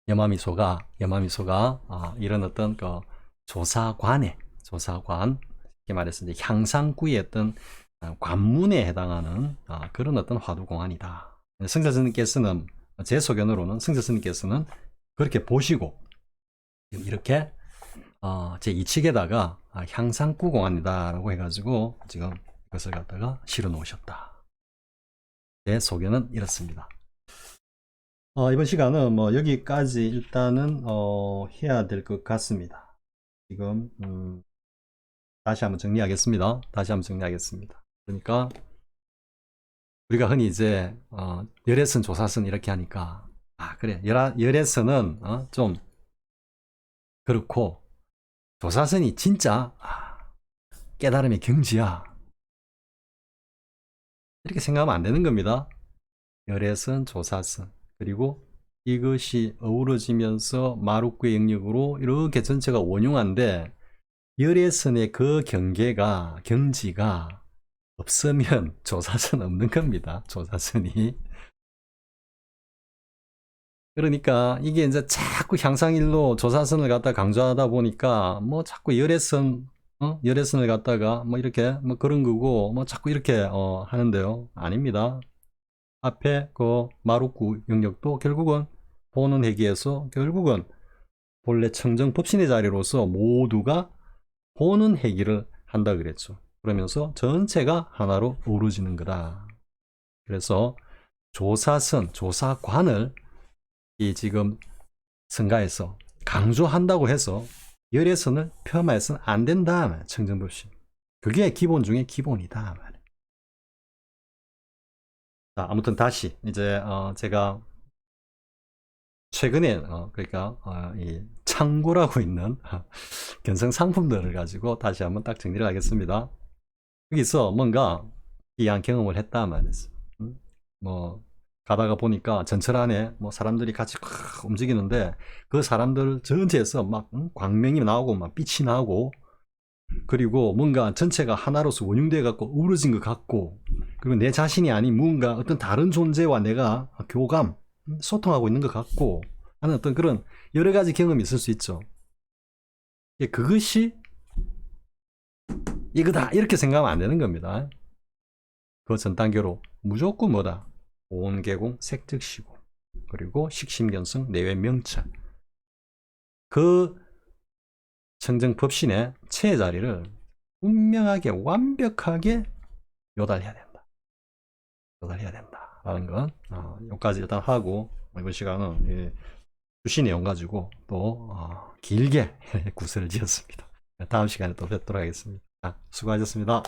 여마미소가 이런 어떤 그 조사관 이렇게 말해서 이제 향상구의 어떤 관문에 해당하는 그런 어떤 화두공안이다. 승자스님께서는 제 소견으로는 승자스님께서는 그렇게 보시고 이렇게 제 2칙에다가 향상구 공안이다 라고 해가지고 지금 이것을 갖다가 실어 놓으셨다. 제 소견은 이렇습니다. 이번 시간은 뭐 여기까지 일단은 해야 될 것 같습니다. 지금 다시 한번 정리하겠습니다. 그러니까 우리가 흔히 이제 열애선, 조사선 이렇게 하니까 그래 열애선은 좀 그렇고 조사선이 진짜 깨달음의 경지야 이렇게 생각하면 안 되는 겁니다. 열애선, 조사선 그리고 이것이 어우러지면서 마루구의 영역으로 이렇게 전체가 원흉한데 열애선의 그 경지가 없으면 조사선 없는 겁니다. 조사선이. 그러니까 이게 이제 자꾸 향상일로 조사선을 갖다 강조하다 보니까 뭐 자꾸 열애선을 갖다가 뭐 이렇게 뭐 그런 거고 뭐 자꾸 이렇게 하는데요. 아닙니다. 앞에 그 마루구 영역도 결국은 보는 회기에서 결국은 본래 청정법신의 자리로서 모두가 보는 회기를 한다 그랬죠. 그러면서 전체가 하나로 어우러지는 거다. 그래서 조사선, 조사관을 이 지금 성가에서 강조한다고 해서 열애선을 폄하해서는 안 된다. 청정법신. 그게 기본 중에 기본이다. 자, 아무튼 다시 이제 제가 최근에 그러니까 이 창구라고 있는 견성 상품들을 가지고 다시 한번 딱 정리를 하겠습니다. 여기서 뭔가 이한 경험을 했다 말이죠. 뭐 가다가 보니까 전철 안에 뭐 사람들이 같이 움직이는데 그 사람들 전체에서 막 광명이 나오고 막 빛이 나고 그리고 뭔가 전체가 하나로서 원흉돼 갖고 우러진 것 같고 그리고 내 자신이 아닌 뭔가 어떤 다른 존재와 내가 교감 소통하고 있는 것 같고 하는 어떤 그런 여러 가지 경험이 있을 수 있죠. 그것이 이거다 이렇게 생각하면 안 되는 겁니다. 그 전 단계로 무조건 뭐다 온개공 색즉시고 그리고 식심견성 내외 명찰 그 청정법신의 체의 자리를 분명하게 완벽하게 요달해야 된다. 요달해야 된다. 라는 건 여기까지 일단 하고 이번 시간은 수시 내용 가지고 또 길게 구설을 지었습니다. 다음 시간에 또 뵙도록 하겠습니다. 수고하셨습니다.